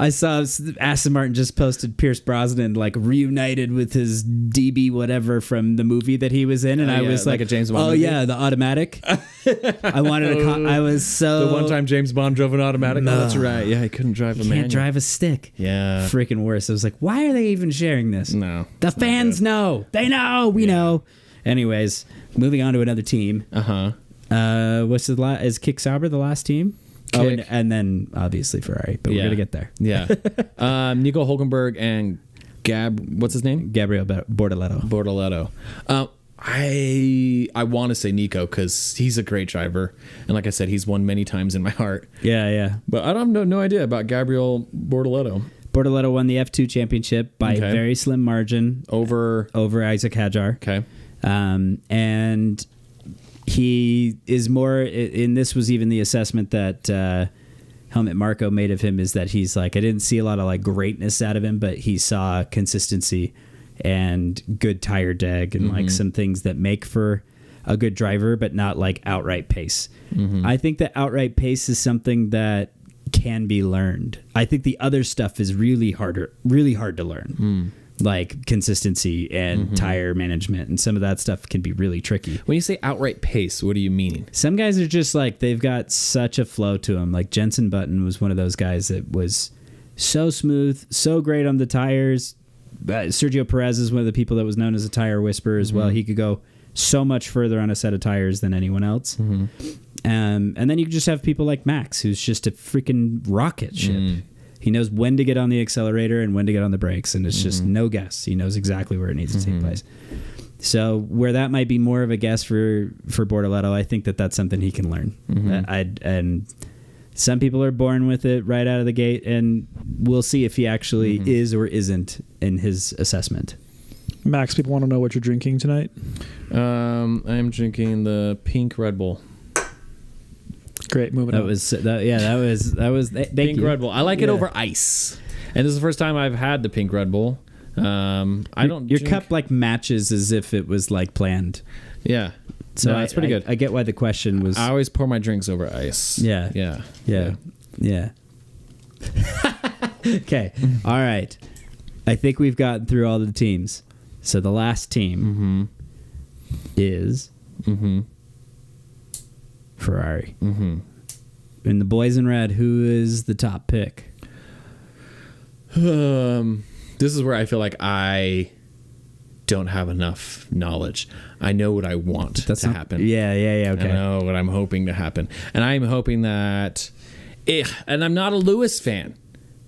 I saw Aston Martin just posted Pierce Brosnan like reunited with his DB whatever from the movie that he was in, and I was like like a James Bond Oh movie? yeah, the automatic. I wanted to. I was so The one time James Bond drove an automatic. No. Oh, that's right. Yeah, he couldn't drive a can't manual. drive a stick. Yeah. Freaking worse. I was like, why are they even sharing this? No. The fans know. They know. We know. Anyways, moving on to another team. What's the last? Is Kick Sauber the last team? Oh, Kick. and then obviously Ferrari, but we're gonna get there. Yeah. Nico Hulkenberg and what's his name? Gabriel Bortoleto. Bortoleto. I want to say Nico because he's a great driver, and like I said, he's won many times in my heart. Yeah. But I don't have no idea about Gabriel Bortoleto. Bortoleto won the F2 championship by Okay. a very slim margin Over Isaac Hadjar. Okay. And he is more, and this was even the assessment that Helmut Marko made of him, is that he's like, I didn't see a lot of like greatness out of him, but he saw consistency and good tire deg and like some things that make for a good driver, but not like outright pace. I think that outright pace is something that can be learned. I think the other stuff is really hard to learn. Like consistency and tire management, and some of that stuff can be really tricky. When you say outright pace, what do you mean? Some guys are just like, they've got such a flow to them. Like Jenson Button was one of those guys that was so smooth, so great on the tires. Sergio Perez is one of the people that was known as a tire whisperer as well. He could go so much further on a set of tires than anyone else. And then you just have people like Max, who's just a freaking rocket ship. He knows when to get on the accelerator and when to get on the brakes, and it's just no guess. He knows exactly where it needs to take place. So where that might be more of a guess for Bortoleto, I think that that's something he can learn. And some people are born with it right out of the gate, and we'll see if he actually is or isn't in his assessment. Max, people want to know what you're drinking tonight. I'm drinking the pink Red Bull. Great, moving That on. was thank Pink you. Red Bull. I like it over ice. And this is the first time I've had the pink Red Bull. I don't. Your drink- cup like matches as if it was like planned. Yeah. So No, it's pretty good. I get why the question was. I always pour my drinks over ice. Yeah. Yeah. Okay. All right. I think we've gotten through all the teams. So the last team is Ferrari. And the boys in red, who is the top pick? This is where I feel like I don't have enough knowledge. I know what I want to happen. Yeah. Okay. I know what I'm hoping to happen. And I'm hoping that... and I'm not a Lewis fan,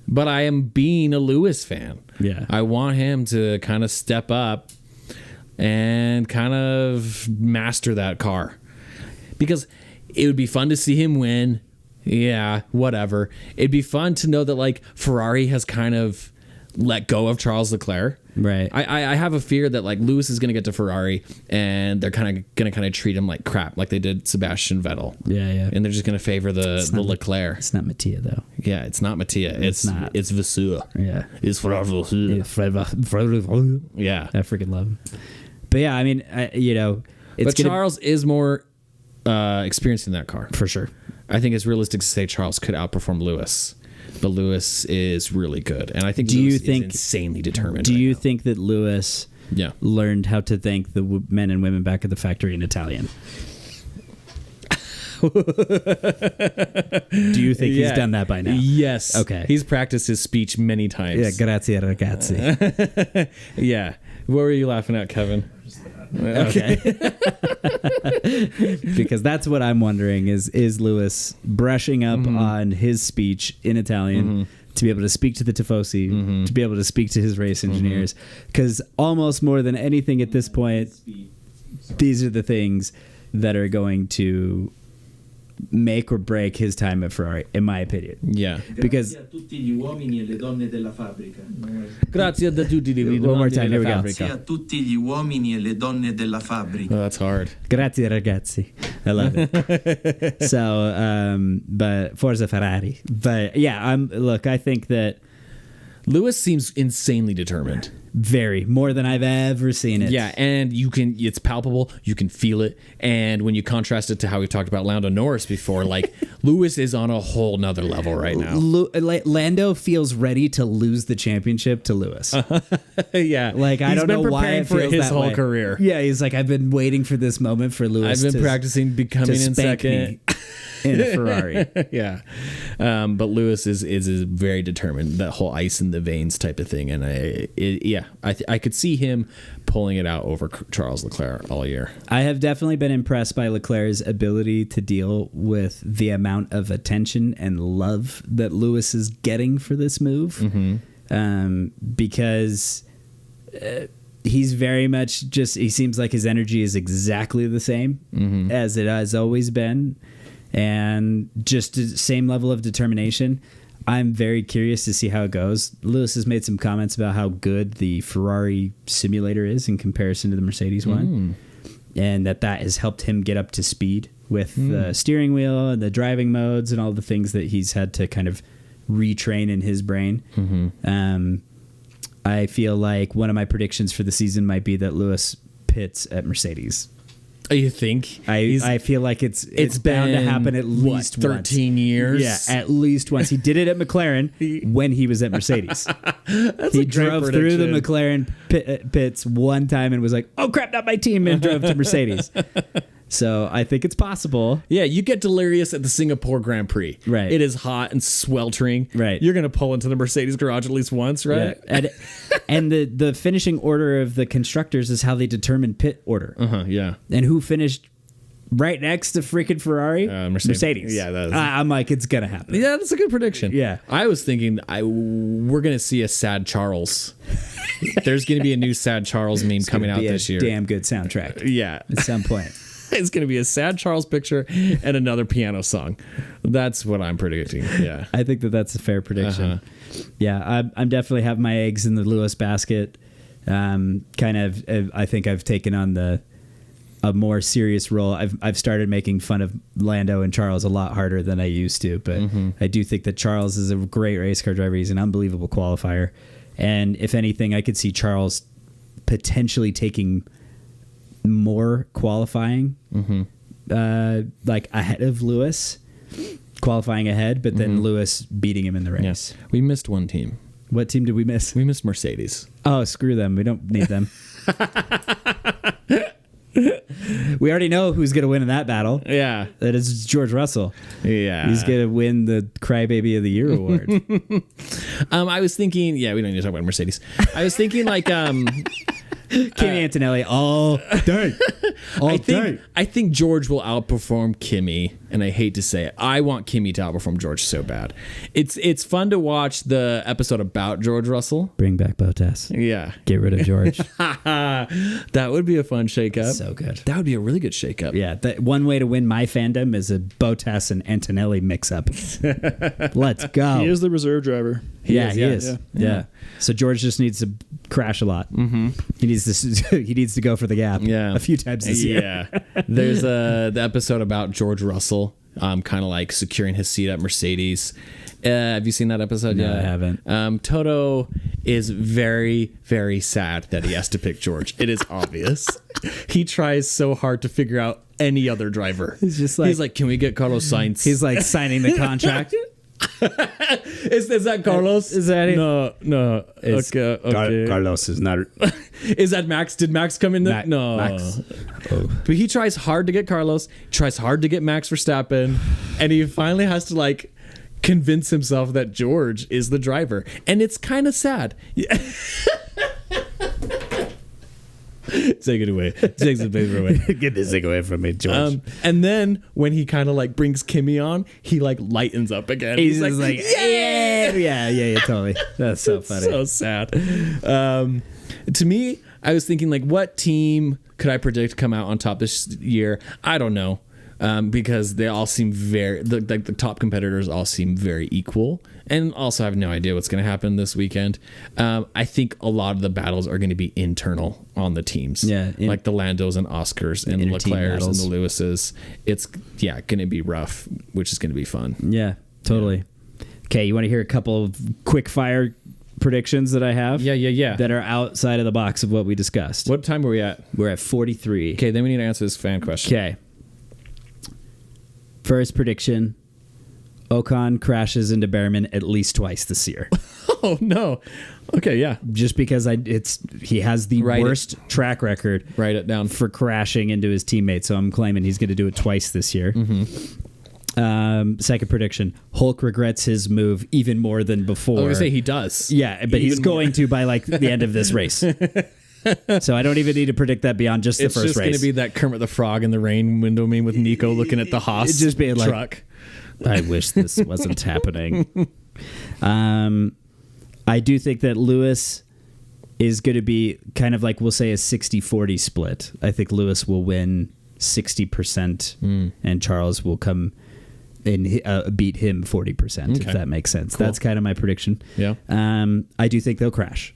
but I am being a Lewis fan. Yeah. I want him to kind of step up and kind of master that car. Because it would be fun to see him win. Yeah, whatever. It'd be fun to know that like Ferrari has kind of let go of Charles Leclerc. Right. I have a fear that like Lewis is going to get to Ferrari and they're going to treat him like crap, like they did Sebastian Vettel. Yeah. And they're just going to favor the Leclerc. It's not Mattia though. Yeah, it's not Mattia. It's not. It's Vasseur. Yeah. It's Ferrari. Yeah. I freaking love him. But yeah, I mean, it's But Charles is more experienced in that car. for sure. I think it's realistic to say Charles could outperform Lewis, but Lewis is really good, and I think Do Lewis you is think- insanely determined. Do right you now. think that Lewis Yeah. learned how to thank the men and women back at the factory in Italian? Do you think he's done that by now? Yes. Okay. He's practiced his speech many times. Yeah, grazie ragazzi. Yeah. What were you laughing at, Kevin? Okay. Because that's what I'm wondering is Lewis brushing up on his speech in Italian to be able to speak to the Tifosi, to be able to speak to his race engineers. Because almost more than anything at this point, these are the things that are going to make or break his time at Ferrari, in my opinion. Yeah. Because Grazie a tutti gli uomini e le donne della fabbrica. Grazie a tutti. One more time, here we go. Grazie a tutti gli uomini e le donne della fabbrica. Oh, that's hard. Grazie ragazzi. I love it. So, but Forza Ferrari. But yeah, I think that Lewis seems insanely determined. Very, more than I've ever seen it. Yeah, and it's palpable, you can feel it. And when you contrast it to how we've talked about Lando Norris before, like Lewis is on a whole nother level right now. Lando feels ready to lose the championship to Lewis. Yeah. Like, I don't know why it for feels his that whole way. career. Yeah, he's like, I've been waiting for this moment for Lewis. I've been practicing becoming in spank second. me in a Ferrari. Yeah. But Lewis is very determined, that whole ice in the veins type of thing. And I could see him pulling it out over Charles Leclerc all year. I have definitely been impressed by Leclerc's ability to deal with the amount of attention and love that Lewis is getting for this move. Because he's very much he seems like his energy is exactly the same as it has always been. And just the same level of determination. I'm very curious to see how it goes. Lewis has made some comments about how good the Ferrari simulator is in comparison to the Mercedes one, and that has helped him get up to speed with the steering wheel and the driving modes and all the things that he's had to kind of retrain in his brain. I feel like one of my predictions for the season might be that Lewis pits at Mercedes. You think? I feel like it's bound to happen at least 13 years? Yeah, at least once. He did it at McLaren when he was at Mercedes. He drove through the McLaren pits one time and was like, oh crap, not my team, and drove to Mercedes. So I think it's possible. Yeah, you get delirious at the Singapore Grand Prix. Right. It is hot and sweltering. Right. You're going to pull into the Mercedes garage at least once, right? Yeah. And the finishing order of the constructors is how they determine pit order. Yeah. And who finished right next to freaking Ferrari? Mercedes. Yeah, that is. I'm like, it's going to happen. Yeah, that's a good prediction. Yeah. I was thinking we're going to see a Sad Charles. There's going to be a new Sad Charles meme coming out this year. Damn good soundtrack. Yeah. At some point. It's going to be a Sad Charles picture and another piano song. That's what I'm predicting. Yeah. I think that's a fair prediction. Yeah, I'm definitely have my eggs in the Lewis basket. I think I've taken on a more serious role. I've started making fun of Lando and Charles a lot harder than I used to, but I do think that Charles is a great race car driver. He's an unbelievable qualifier. And if anything, I could see Charles potentially taking more qualifying, like ahead of Lewis, qualifying ahead, but then Lewis beating him in the race. Yeah. We missed one team. What team did we miss? We missed Mercedes. Oh, screw them. We don't need them. We already know who's going to win in that battle. Yeah. That is George Russell. Yeah. He's going to win the Crybaby of the Year award. I was thinking, we don't need to talk about Mercedes. I was thinking like, Kimi Antonelli all day. I think George will outperform Kimi, and I hate to say it. I want Kimi to outperform George so bad. It's fun to watch the episode about George Russell. Bring back Bottas. Yeah. Get rid of George. That would be a fun shakeup. So good. That would be a really good shakeup. Yeah. One way to win my fandom is a Bottas and Antonelli mix-up. Let's go. He is the reserve driver. He is. Yeah. So George just needs to crash a lot. He needs to go for the gap. Yeah. A few times this year. Yeah. There's the episode about George Russell, kind of like securing his seat at Mercedes. Have you seen that episode yet? No, I haven't. Toto is very, very sad that he has to pick George. It is obvious. He tries so hard to figure out any other driver. He's like, can we get Carlos Sainz? He's like signing the contract. Is that Carlos? Is that it? No. Okay. Carlos is not. Is that Max? Did Max come in there? No. Max. But he tries hard to get Carlos, tries hard to get Max Verstappen, and he finally has to like convince himself that George is the driver. And it's kind of sad. Take it away. Take the paper away. Get this thing away from me, George. And then when he kind of like brings Kimi on, he like lightens up again. He's like yeah, totally. That's so funny. So sad. To me, I was thinking like, what team could I predict come out on top this year? I don't know. Because they all seem the top competitors all seem very equal, and also have no idea what's going to happen this weekend. I think a lot of the battles are going to be internal on the teams. Yeah, like the Landos and Oscars and Leclercs and the Lewises. It's going to be rough, which is going to be fun. Yeah, totally. Okay, you want to hear a couple of quick fire predictions that I have. Yeah. That are outside of the box of what we discussed. What time were we at? We're at 43. Okay, then we need to answer this fan question. Okay. First prediction. Ocon crashes into Behrman at least twice this year. Oh no. Okay, yeah. Just because he has the Write it. worst track record Write it down. for crashing into his teammates, so I'm claiming he's going to do it twice this year. Second prediction. Hulk regrets his move even more than before. I was gonna say he does. Yeah, but he's Even going to by like the end of this race. So I don't even need to predict that beyond just the It's first just race. going to be that Kermit the Frog in the rain window meme with Nico looking at the Haas It just being like- truck. I wish this wasn't happening. I do think that Lewis is going to be kind of like, we'll say, a 60-40 split. I think Lewis will win 60% and Charles will come and beat him 40%, Okay. if that makes sense. Cool. That's kind of my prediction. Yeah. I do think they'll crash.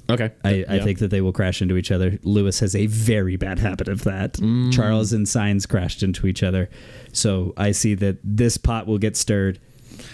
Okay. I think that they will crash into each other. Lewis has a very bad habit of that. Charles and Sainz crashed into each other. So I see that this pot will get stirred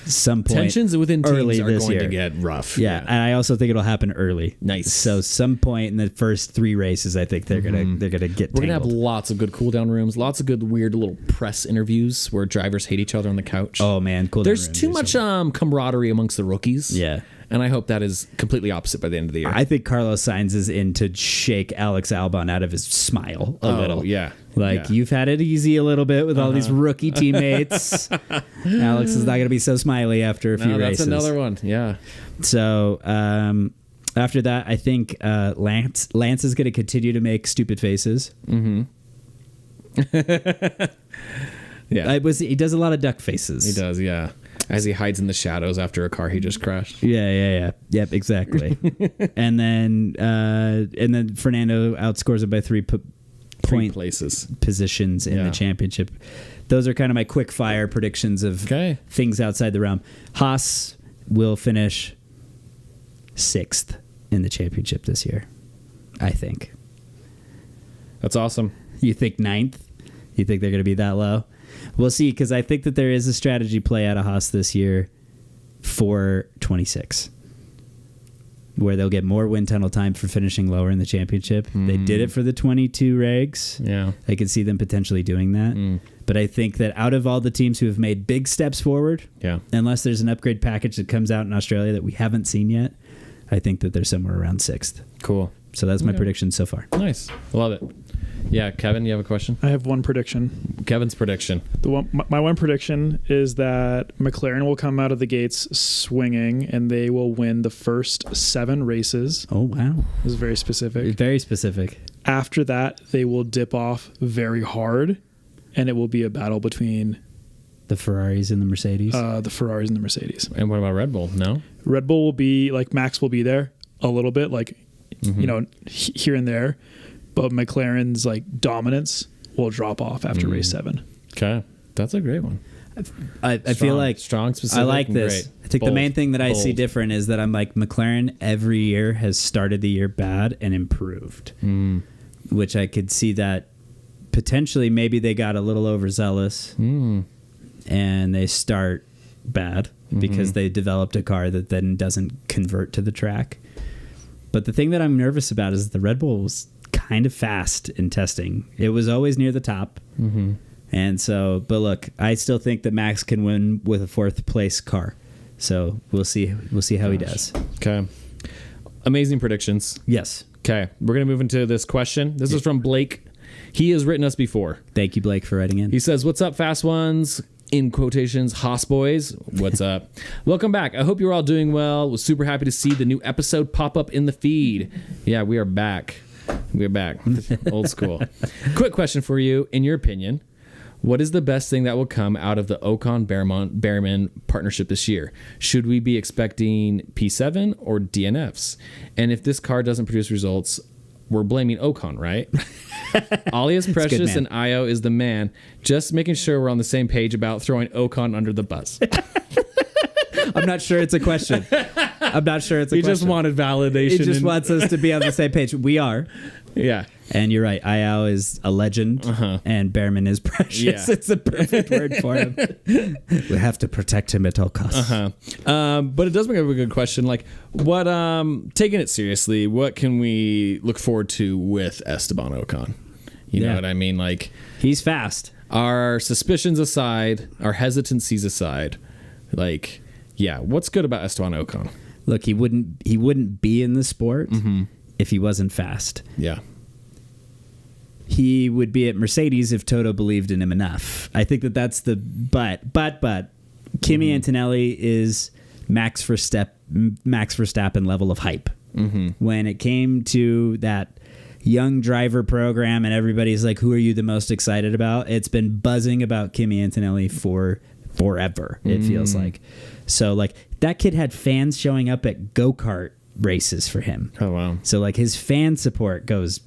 some point. Tensions within teams early are this going year. to get rough. Yeah, and I also think it'll happen early. Nice. So some point in the first 3 races, I think they're gonna get. We're going to have tangled. lots of good cool down rooms, lots of good weird little press interviews where drivers hate each other on the couch. Oh man, cool. There's down too room. much camaraderie amongst the rookies. Yeah. And I hope that is completely opposite by the end of the year. I think Carlos Sainz is in to shake Alex Albon out of his smile a little. Yeah. Like, Yeah. you've had it easy a little bit with all these rookie teammates. Alex is not going to be so smiley after a few No, that's races. another one. Yeah. So after that, I think Lance is going to continue to make stupid faces. Yeah. He does a lot of duck faces. He does, yeah. As he hides in the shadows after a car he just crashed. Yeah. Yep, exactly. and then Fernando outscores it by 3 point places. positions in Yeah. the championship. Those are kind of my quick fire predictions of Okay. things outside the realm. Haas will finish 6th in the championship this year, I think. That's awesome. You think 9th? You think they're going to be that low? We'll see, because I think that there is a strategy play out of Haas this year for 26, where they'll get more wind tunnel time for finishing lower in the championship. They did it for the 22 regs. Yeah. I could see them potentially doing that. But I think that out of all the teams who have made big steps forward, Yeah. unless there's an upgrade package that comes out in Australia that we haven't seen yet, I think that they're somewhere around 6th. Cool. So that's my prediction so far. Nice. Love it. Yeah, Kevin, you have a question? I have one prediction. Kevin's prediction. My one prediction is that McLaren will come out of the gates swinging, and they will win the first 7 races. Oh, wow. This is very specific. Very specific. After that, they will dip off very hard, and it will be a battle between The Ferraris and the Mercedes. the Ferraris and the Mercedes. And what about Red Bull? No? Red Bull will be like, Max will be there a little bit, like, here and there, but McLaren's like dominance will drop off after race 7. Okay. That's a great one. I feel like strong, specific, I like and this. great. I think the Bold. main thing that I see Bold. different is that I'm like, McLaren every year has started the year bad and improved, which I could see that potentially maybe they got a little overzealous and they start bad because they developed a car that then doesn't convert to the track. But the thing that I'm nervous about is the Red Bull was kind of fast in testing. It was always near the top. And so, but look, I still think that Max can win with a 4th place car. So we'll see. We'll see how he does. Okay. Amazing predictions. Yes. Okay. We're going to move into this question. This is from Blake. He has written us before. Thank you, Blake, for writing in. He says, "What's up, fast ones?" In quotations, Haas boys. What's up? Welcome back. I hope you're all doing well. Was super happy to see the new episode pop up in the feed. Yeah, we are back. We're back. Old school. Quick question for you. In your opinion, what is the best thing that will come out of the Ocon-Behrman partnership this year? Should we be expecting P7 or DNFs? And if this car doesn't produce results, we're blaming Ocon, right? Ollie is precious man. and Io is the man. Just making sure we're on the same page about throwing Ocon under the bus. I'm not sure it's a question. I'm not sure it's a He question. just wanted validation. He just and- wants us to be on the same page. We are. Yeah. And you're right. Ayao is a legend, and Behrman is precious. Yeah. It's a perfect word for him. We have to protect him at all costs. But it does bring up a good question. Like, what? Taking it seriously, what can we look forward to with Esteban Ocon? You know Yeah. what I mean? Like, He's fast. our suspicions aside, our hesitancies aside, like, yeah, what's good about Esteban Ocon? Look, he wouldn't be in the sport if he wasn't fast. Yeah. He would be at Mercedes if Toto believed in him enough. I think that's the but Kimi Antonelli is Max Verstappen level of hype. When it came to that young driver program and everybody's like, who are you the most excited about? It's been buzzing about Kimi Antonelli for forever, it feels like. So like that kid had fans showing up at go-kart races for him. Oh, wow. So like his fan support goes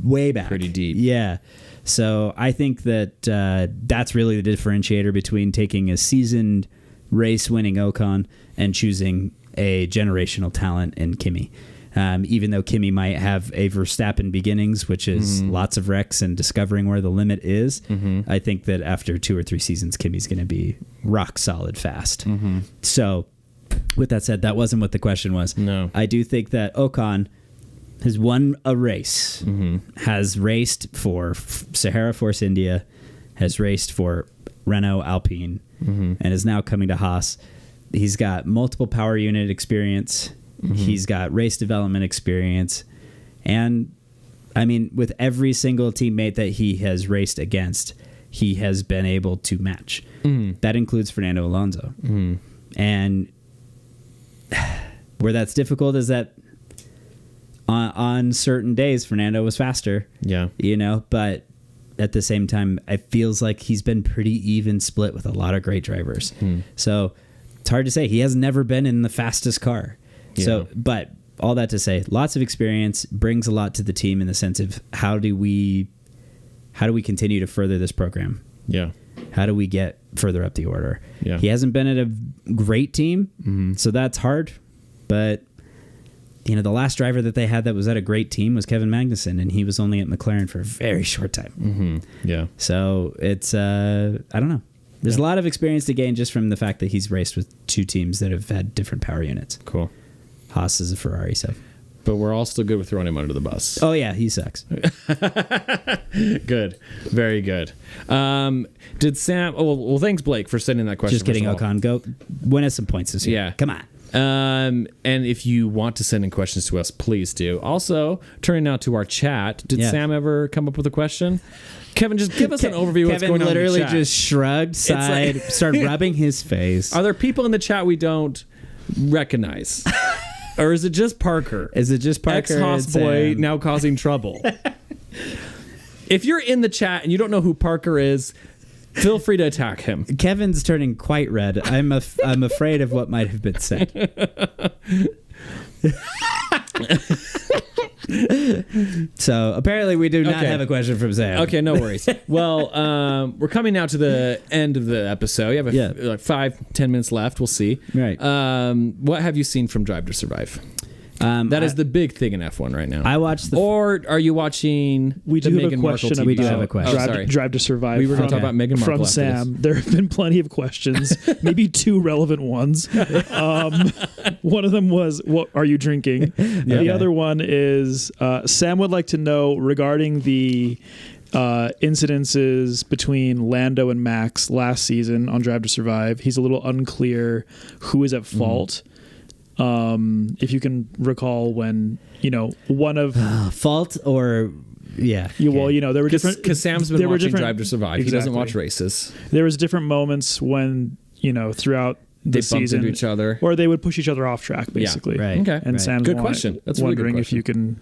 way back. Pretty deep. Yeah. So I think that that's really the differentiator between taking a seasoned race-winning Ocon and choosing a generational talent in Kimi. Even though Kimi might have a Verstappen beginnings, which is lots of wrecks and discovering where the limit is, I think that after 2 or 3 seasons, Kimi's going to be rock solid fast. So with that said, that wasn't what the question was. No. I do think that Ocon has won a race, has raced for Sahara Force India, has raced for Renault Alpine, and is now coming to Haas. He's got multiple power unit experience. He's got race development experience. And, I mean, with every single teammate that he has raced against, he has been able to match. That includes Fernando Alonso. And where that's difficult is that on certain days, Fernando was faster. Yeah. You know, but at the same time, it feels like he's been pretty even split with a lot of great drivers. So it's hard to say. He has never been in the fastest car. Yeah. So, but all that to say, lots of experience, brings a lot to the team in the sense of how do we continue to further this program? Yeah. How do we get further up the order? Yeah. He hasn't been at a great team, so that's hard. But you know, the last driver that they had that was at a great team was Kevin Magnussen, and he was only at McLaren for a very short time. Yeah. So it's I don't know. There's a lot of experience to gain just from the fact that he's raced with 2 teams that have had different power units. Cool. Haas is a Ferrari, so. But we're all still good with throwing him under the bus. Oh yeah, he sucks. Good. Very good. Did Sam... Oh, well, thanks, Blake, for sending that question. Just kidding, first of all. Ocon. Go win us some points this year. Yeah. Come on. And if you want to send in questions to us, please do. Also, turning now to our chat. Did Yeah. Sam ever come up with a question? Kevin, just give us an overview of what's Kevin going on in the literally chat. just shrugged, sighed, started rubbing his face. Are there people in the chat we don't recognize? Or is it just Parker? Is it just Parker? Ex-Haas and boy Sam? now causing trouble. If you're in the chat and you don't know who Parker is, feel free to attack him. Kevin's turning quite red. I'm afraid of what might have been said. So apparently we do not Okay. have a question from Sam. Okay, no worries. Well, we're coming now to the end of the episode. You have like 5-10 minutes left. We'll see. Right. What have you seen from Drive to Survive? That is the big thing in F1 right now. I watched the. Or are you watching? We the do have Meghan a Markle question TV We do about have a question. Oh, sorry. Drive to Survive. We were going to from- talk about Meghan Markle from after Sam. this. There have been plenty of questions, maybe 2 relevant ones. One of them was, "What are you drinking?" The other one is, Sam would like to know regarding the incidences between Lando and Max last season on Drive to Survive. He's a little unclear who is at fault. If you can recall when, one of fault or yeah. well, there were different Because Sam's been there were watching different- Drive to Survive. He doesn't watch races. There was different moments when, throughout the They bumped season into each other. or they would push each other off track, basically. right. Okay. And Right. Sam's Good question. That's a really good wondering if question. you can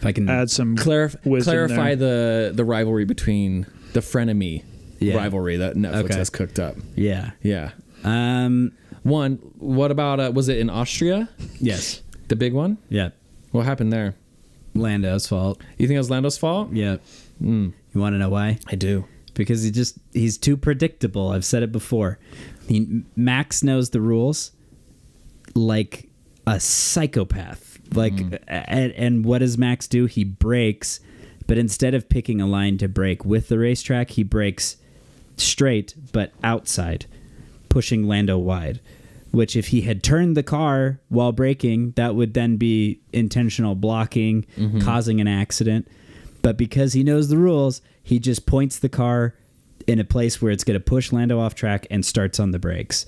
If I can add some wisdom Clarify there. the rivalry between the frenemy Yeah. rivalry that Netflix Okay. has cooked up. Yeah. Yeah. Um. One, what about, was it in Austria? Yes. The big one? Yeah. What happened there? Lando's fault. You think it was Lando's fault? Yeah. You want to know why? I do. Because he's too predictable. I've said it before. Max knows the rules like a psychopath. Like, and what does Max do? He brakes, but instead of picking a line to brake with the racetrack, he brakes straight but outside, pushing Lando wide. Which, if he had turned the car while braking, that would then be intentional blocking, causing an accident. But because he knows the rules, he just points the car in a place where it's going to push Lando off track and starts on the brakes.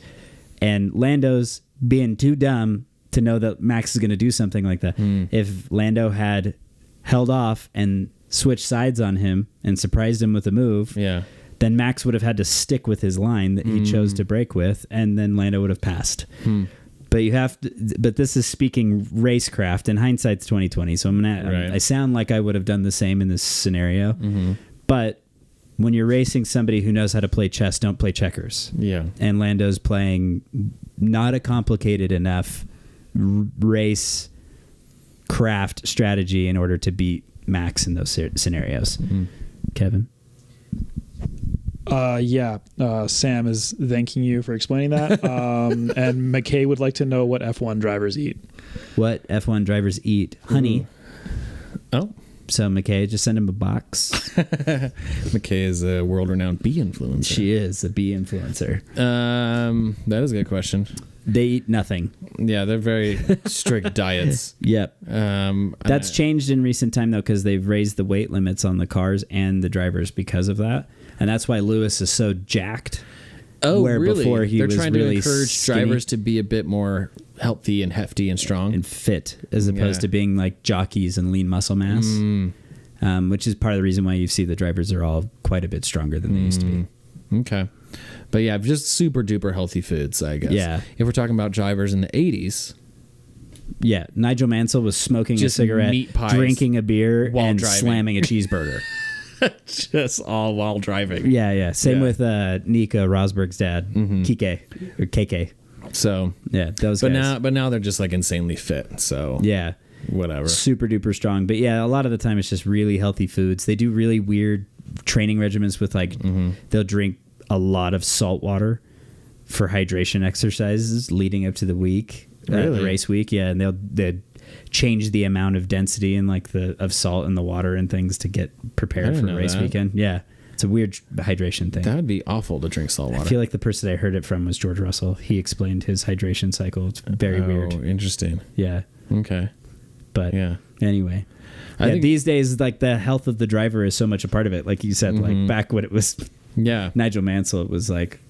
And Lando's being too dumb to know that Max is going to do something like that. If Lando had held off and switched sides on him and surprised him with a move, then Max would have had to stick with his line that he chose to brake with, and then Lando would have passed. But you have to. But this is speaking racecraft, and hindsight's 2020. So I sound like I would have done the same in this scenario. But when you're racing somebody who knows how to play chess, don't play checkers. Yeah. And Lando's playing not a complicated enough race craft strategy in order to beat Max in those scenarios. Kevin? Sam is thanking you for explaining that. And McKay would like to know what F1 drivers eat. What F1 drivers eat? Honey. Oh. So McKay, just send him a box. McKay is a world-renowned bee influencer. She is a bee influencer. That is a good question. They eat nothing. Yeah, they're very strict diets. Yep. That's changed in recent time, though, because they've raised the weight limits on the cars and the drivers because of that. And that's why Lewis is so jacked. Oh, where really? Before he They're was trying really to encourage skinny drivers to be a bit more healthy and hefty and strong. and fit, as opposed to being like jockeys and lean muscle mass, which is part of the reason why you see the drivers are all quite a bit stronger than they used to be. Okay. But yeah, just super duper healthy foods, I guess. Yeah. If we're talking about drivers in the 80s. Yeah, Nigel Mansell was smoking Just a cigarette, meat pies drinking a beer, while and driving. slamming a cheeseburger. Just all while driving. Yeah. Same Yeah. with Nika Rosberg's dad, Kike or KK. So Yeah, those guys. but now they're just like insanely fit. So Yeah. whatever. Super duper strong. But yeah, a lot of the time it's just really healthy foods. They do really weird training regimens with like they'll drink a lot of salt water for hydration exercises leading up to the week, the race week. Yeah, and they'll change the amount of density and like of salt in the water and things to get prepared for know race that. weekend. Yeah, it's a weird hydration thing. That would be awful to drink salt water. I feel like the person I heard it from was George Russell. He explained his hydration cycle. It's very weird. Interesting. Yeah. Okay. But Yeah. anyway, I think- these days, like the health of the driver is so much a part of it. Like you said, like back when it was Yeah. Nigel Mansell, it was like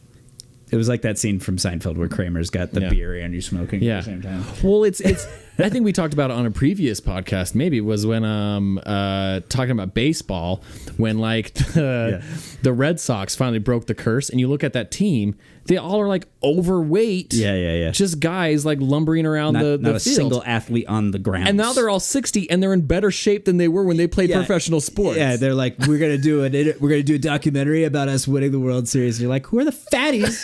that scene from Seinfeld where Kramer's got the beer and you're smoking at the same time. Well, it's I think we talked about it on a previous podcast. Maybe it was when talking about baseball, when like the Red Sox finally broke the curse, and you look at that team, they all are like overweight. Yeah. Just guys like lumbering around the not a field. single athlete on the ground. And now they're all 60, and they're in better shape than they were when they played professional sports. Yeah, they're like, we're gonna do a documentary about us winning the World Series. And you're like, who are the fatties?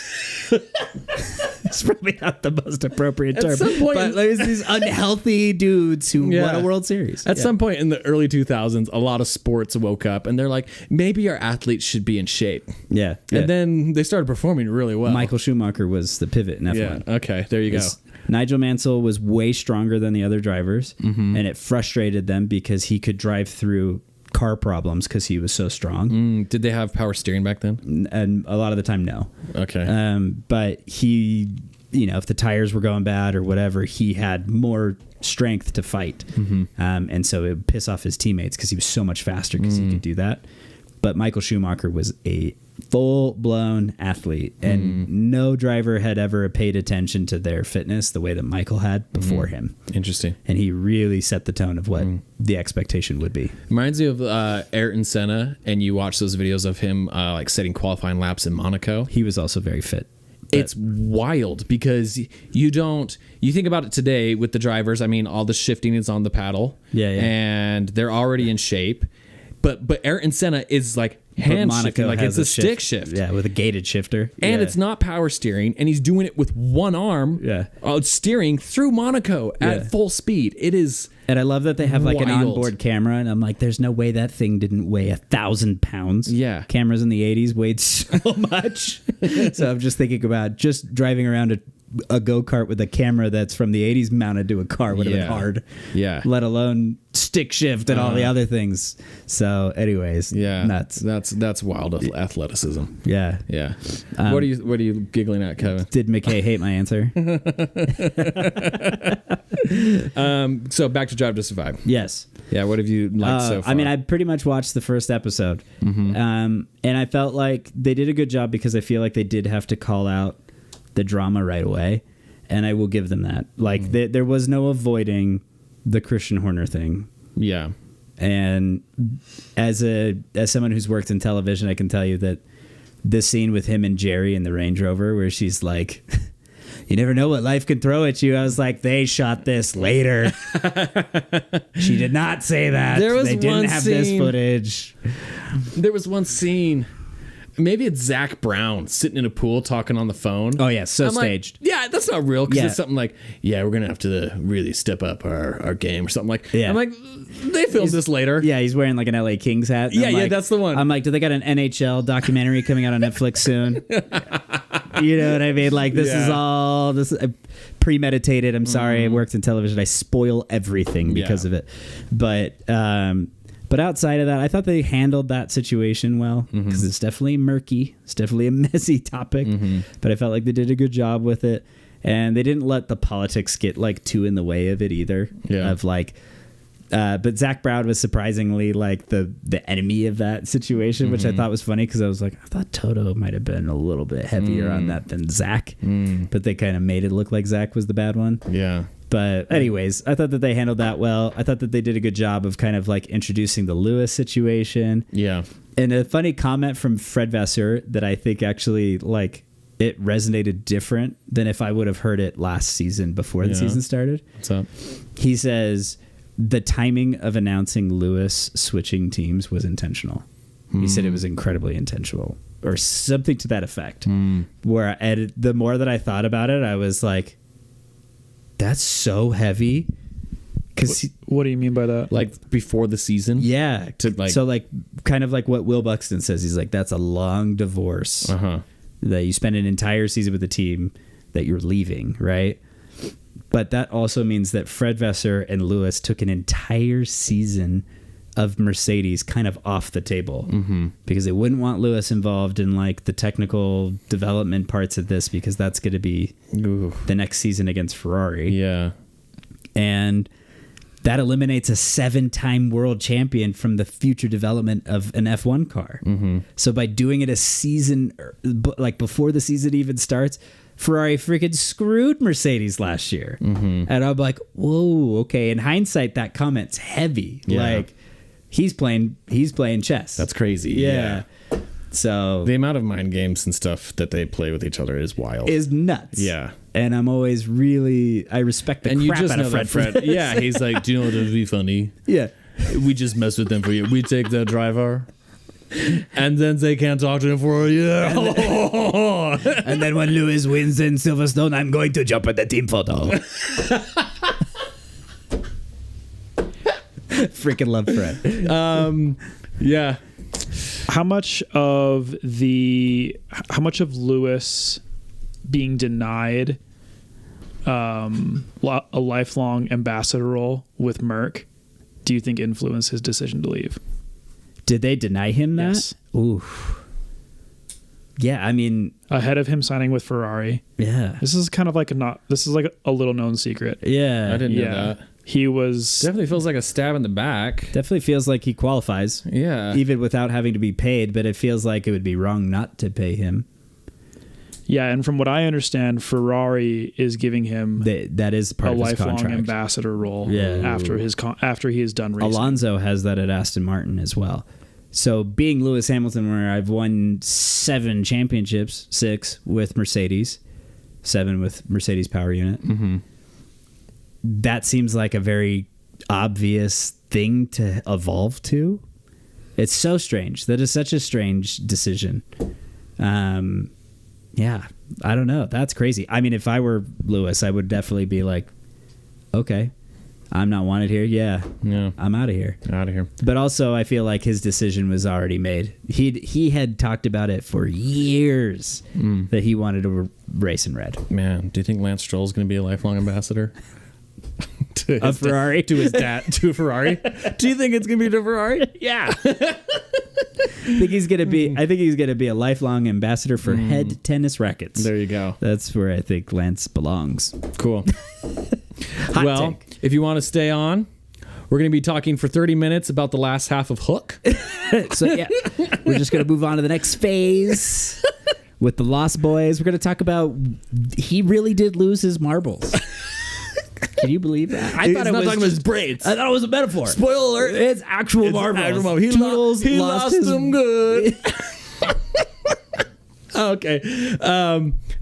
It's probably not the most appropriate term. some point- but there's these unhealthy dudes who won a World Series. At some point in the early 2000s, a lot of sports woke up, and they're like, maybe our athletes should be in shape. Yeah. And then they started performing really well. Michael Schumacher was the pivot in F1. Yeah. Okay. There you go. Nigel Mansell was way stronger than the other drivers, and it frustrated them because he could drive through car problems because he was so strong. Did they have power steering back then? And a lot of the time, no. Okay. But he, if the tires were going bad or whatever, he had more strength to fight. And so it would piss off his teammates because he was so much faster because he could do that. But Michael Schumacher was a full-blown athlete, and no driver had ever paid attention to their fitness the way that Michael had before him. Interesting. And he really set the tone of what the expectation would be. Reminds me of Ayrton Senna, and you watch those videos of him like setting qualifying laps in Monaco. He was also very fit. It's wild because you think about it today with the drivers. I mean, all the shifting is on the paddle. Yeah. And they're already in shape. But Ayrton Senna is like hand shifting, like it's a stick shift. Yeah, with a gated shifter. And it's not power steering, and he's doing it with one arm, steering through Monaco at full speed. It is. And I love that they have like an wild. onboard camera, and I'm like, there's no way that thing didn't weigh 1,000 pounds. Yeah. Cameras in the 80s weighed so much. So I'm just thinking about just driving around a go-kart with a camera that's from the 80s mounted to a car would have been hard. Yeah. Let alone stick shift and all the other things. So anyways, Yeah. nuts. That's wild athleticism. Yeah. Yeah. What are you giggling at, Kevin? Did McKay hate my answer? So back to Drive to Survive. Yes. Yeah. What have you liked so far? I mean, I pretty much watched the first episode, and I felt like they did a good job because I feel like they did have to call out the drama right away, and I will give them that. Like there was no avoiding the Christian Horner thing. Yeah. And as someone who's worked in television, I can tell you that this scene with him and Jerry in the Range Rover, where she's like, "You never know what life can throw at you." I was like, they shot this later. She did not say that. There was they didn't one have this scene- footage. There was one scene. Maybe it's Zach Brown sitting in a pool talking on the phone. Oh yeah, so I'm like, staged. yeah, that's not real. Because Yeah. it's something like, yeah, we're gonna have to really step up our game or something like. Yeah. I'm like, they filmed this later. Yeah, he's wearing like an LA Kings hat. And Yeah, I'm yeah, like- that's the one. I'm like, do they got an NHL documentary coming out on Netflix soon? You know what I mean? Like this is all premeditated. I'm sorry, I worked in television. I spoil everything because of it. But outside of that, I thought they handled that situation well because it's definitely murky. It's definitely a messy topic, but I felt like they did a good job with it, and they didn't let the politics get like too in the way of it either. Yeah. Of like, but Zach Brown was surprisingly like the enemy of that situation, which I thought was funny because I was like, I thought Toto might have been a little bit heavier on that than Zach, but they kind of made it look like Zach was the bad one. Yeah. But anyways, I thought that they handled that well. I thought that they did a good job of kind of like introducing the Lewis situation. Yeah. And a funny comment from Fred Vasseur that I think actually like it resonated different than if I would have heard it last season before the season started. What's up? He says the timing of announcing Lewis switching teams was intentional. He said it was incredibly intentional or something to that effect. Where the more that I thought about it, I was like, that's so heavy. Because What do you mean by that? Like before the season? yeah, To, like- so like kind of like what Will Buxton says. He's like, that's a long divorce. Uh-huh. That you spend an entire season with a team that you're leaving, right? But that also means that Fred Vasseur and Lewis took an entire season of Mercedes kind of off the table because they wouldn't want Lewis involved in like the technical development parts of this because that's going to be Ooh. the next season against Ferrari. Yeah. And that eliminates a 7-time world champion from the future development of an F1 car. So by doing it a season, like before the season even starts, Ferrari freaking screwed Mercedes last year. And I'm like, whoa, okay. In hindsight, that comment's heavy. Yeah. Like he's playing chess. That's crazy. Yeah. So The amount of mind games and stuff that they play with each other is wild. is nuts. Yeah. And I'm always I respect the And you crap just out know of that Fred. Fred. Yeah, he's like, do you know what would be funny? Yeah. We just mess with them for you. We take the driver, and then they can't talk to him for a year. And then when Lewis wins in Silverstone, I'm going to jump at the team photo. Freaking love Fred. Yeah. How much of Lewis being denied a lifelong ambassador role with Merck do you think influenced his decision to leave? Did they deny him that? Yes. Ooh. Yeah, I mean, Ahead of him signing with Ferrari. yeah. This is kind of like a little known secret. Yeah. I didn't know Yeah. that. He was Definitely feels like a stab in the back. Definitely feels like he qualifies. Yeah. Even without having to be paid, but it feels like it would be wrong not to pay him. Yeah, and from what I understand, Ferrari is giving him That is part a of his lifelong contract. ambassador role Yeah. after he is done racing. Alonso has that at Aston Martin as well. So being Lewis Hamilton, where I've won 7 championships, 6 with Mercedes, 7 with Mercedes power unit. That seems like a very obvious thing to evolve to. It's so strange. That is such a strange decision. Yeah, I don't know. That's crazy. I mean, if I were Lewis, I would definitely be like, okay, I'm not wanted here. Yeah, Yeah. I'm out of here. Out of here. But also, I feel like his decision was already made. He had talked about it for years that he wanted to race in red. Man, do you think Lance Stroll is going to be a lifelong ambassador? To A his Ferrari? to his dad, to a Ferrari? Do you think it's going to be to Ferrari? Yeah. I think he's gonna be a lifelong ambassador for head tennis rackets. There you go. That's where I think Lance belongs. Cool. Hot Well, take. if you want to stay on, we're going to be talking for 30 minutes about the last half of Hook. So yeah, we're just gonna move on to the next phase with the Lost Boys. We're gonna talk about he really did lose his marbles. Can you believe that? I He's thought it not was talking about his just- braids. I thought it was a metaphor. Spoiler alert. It's actual marbles. Actual marbles. He lost his- them good. Okay.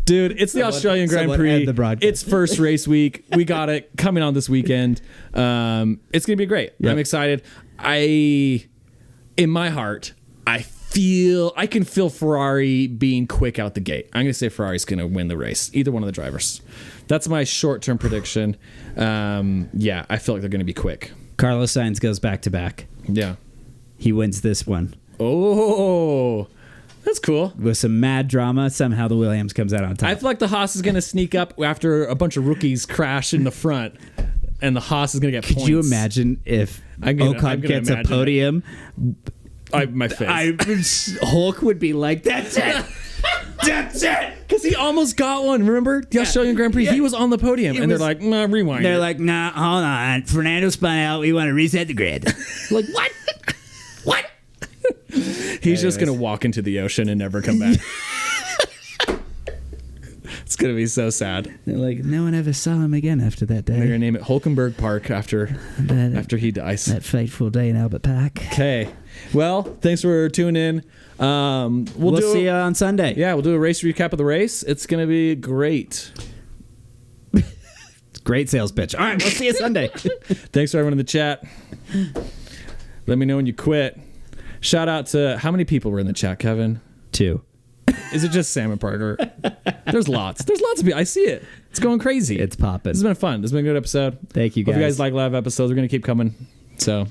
Dude, it's the Australian Grand someone Prix. end the broadcast. It's first race week. We got it coming on this weekend. It's going to be great. Yep. I'm excited. In my heart, I can feel Ferrari being quick out the gate. I'm going to say Ferrari's going to win the race. Either one of the drivers. That's my short-term prediction. Yeah, I feel like they're going to be quick. Carlos Sainz goes back to back. Yeah. He wins this one Oh, that's cool. with some mad drama. Somehow the Williams comes out on top. I feel like the Haas is going to sneak up after a bunch of rookies crash in the front, and the Haas is going to get points. Could you imagine if I'm gonna Ocon gets a imagine it. podium? My face. Hulk would be like, "That's it, that's it." Because he almost got one. Remember the Australian Grand Prix? Yeah. He was on the podium, It and was- they're like, nah, "Rewind." They're it." like, "Nah, hold on. Fernando spun out. We want to reset the grid." Like what? What? He's just going to walk into the ocean and never come back. It's going to be so sad. They're like, no one ever saw him again after that They're going day. to name it Hulkenberg Park after he dies. That fateful day in Albert Park. Okay. Well, thanks for tuning in. We'll see you on Sunday. Yeah, we'll do a race recap of the race. It's going to be great. Great sales pitch. All right, we'll see you Sunday. Thanks for everyone in the chat. Let me know when you quit. Shout out to how many people were in the chat, Kevin? 2. Is it just Sam and Parker? There's lots. There's lots of people. I see it. It's going crazy. It's popping. This has been fun. This has been a good episode. Thank you, Hope you guys. guys like live episodes. We're going to keep coming. So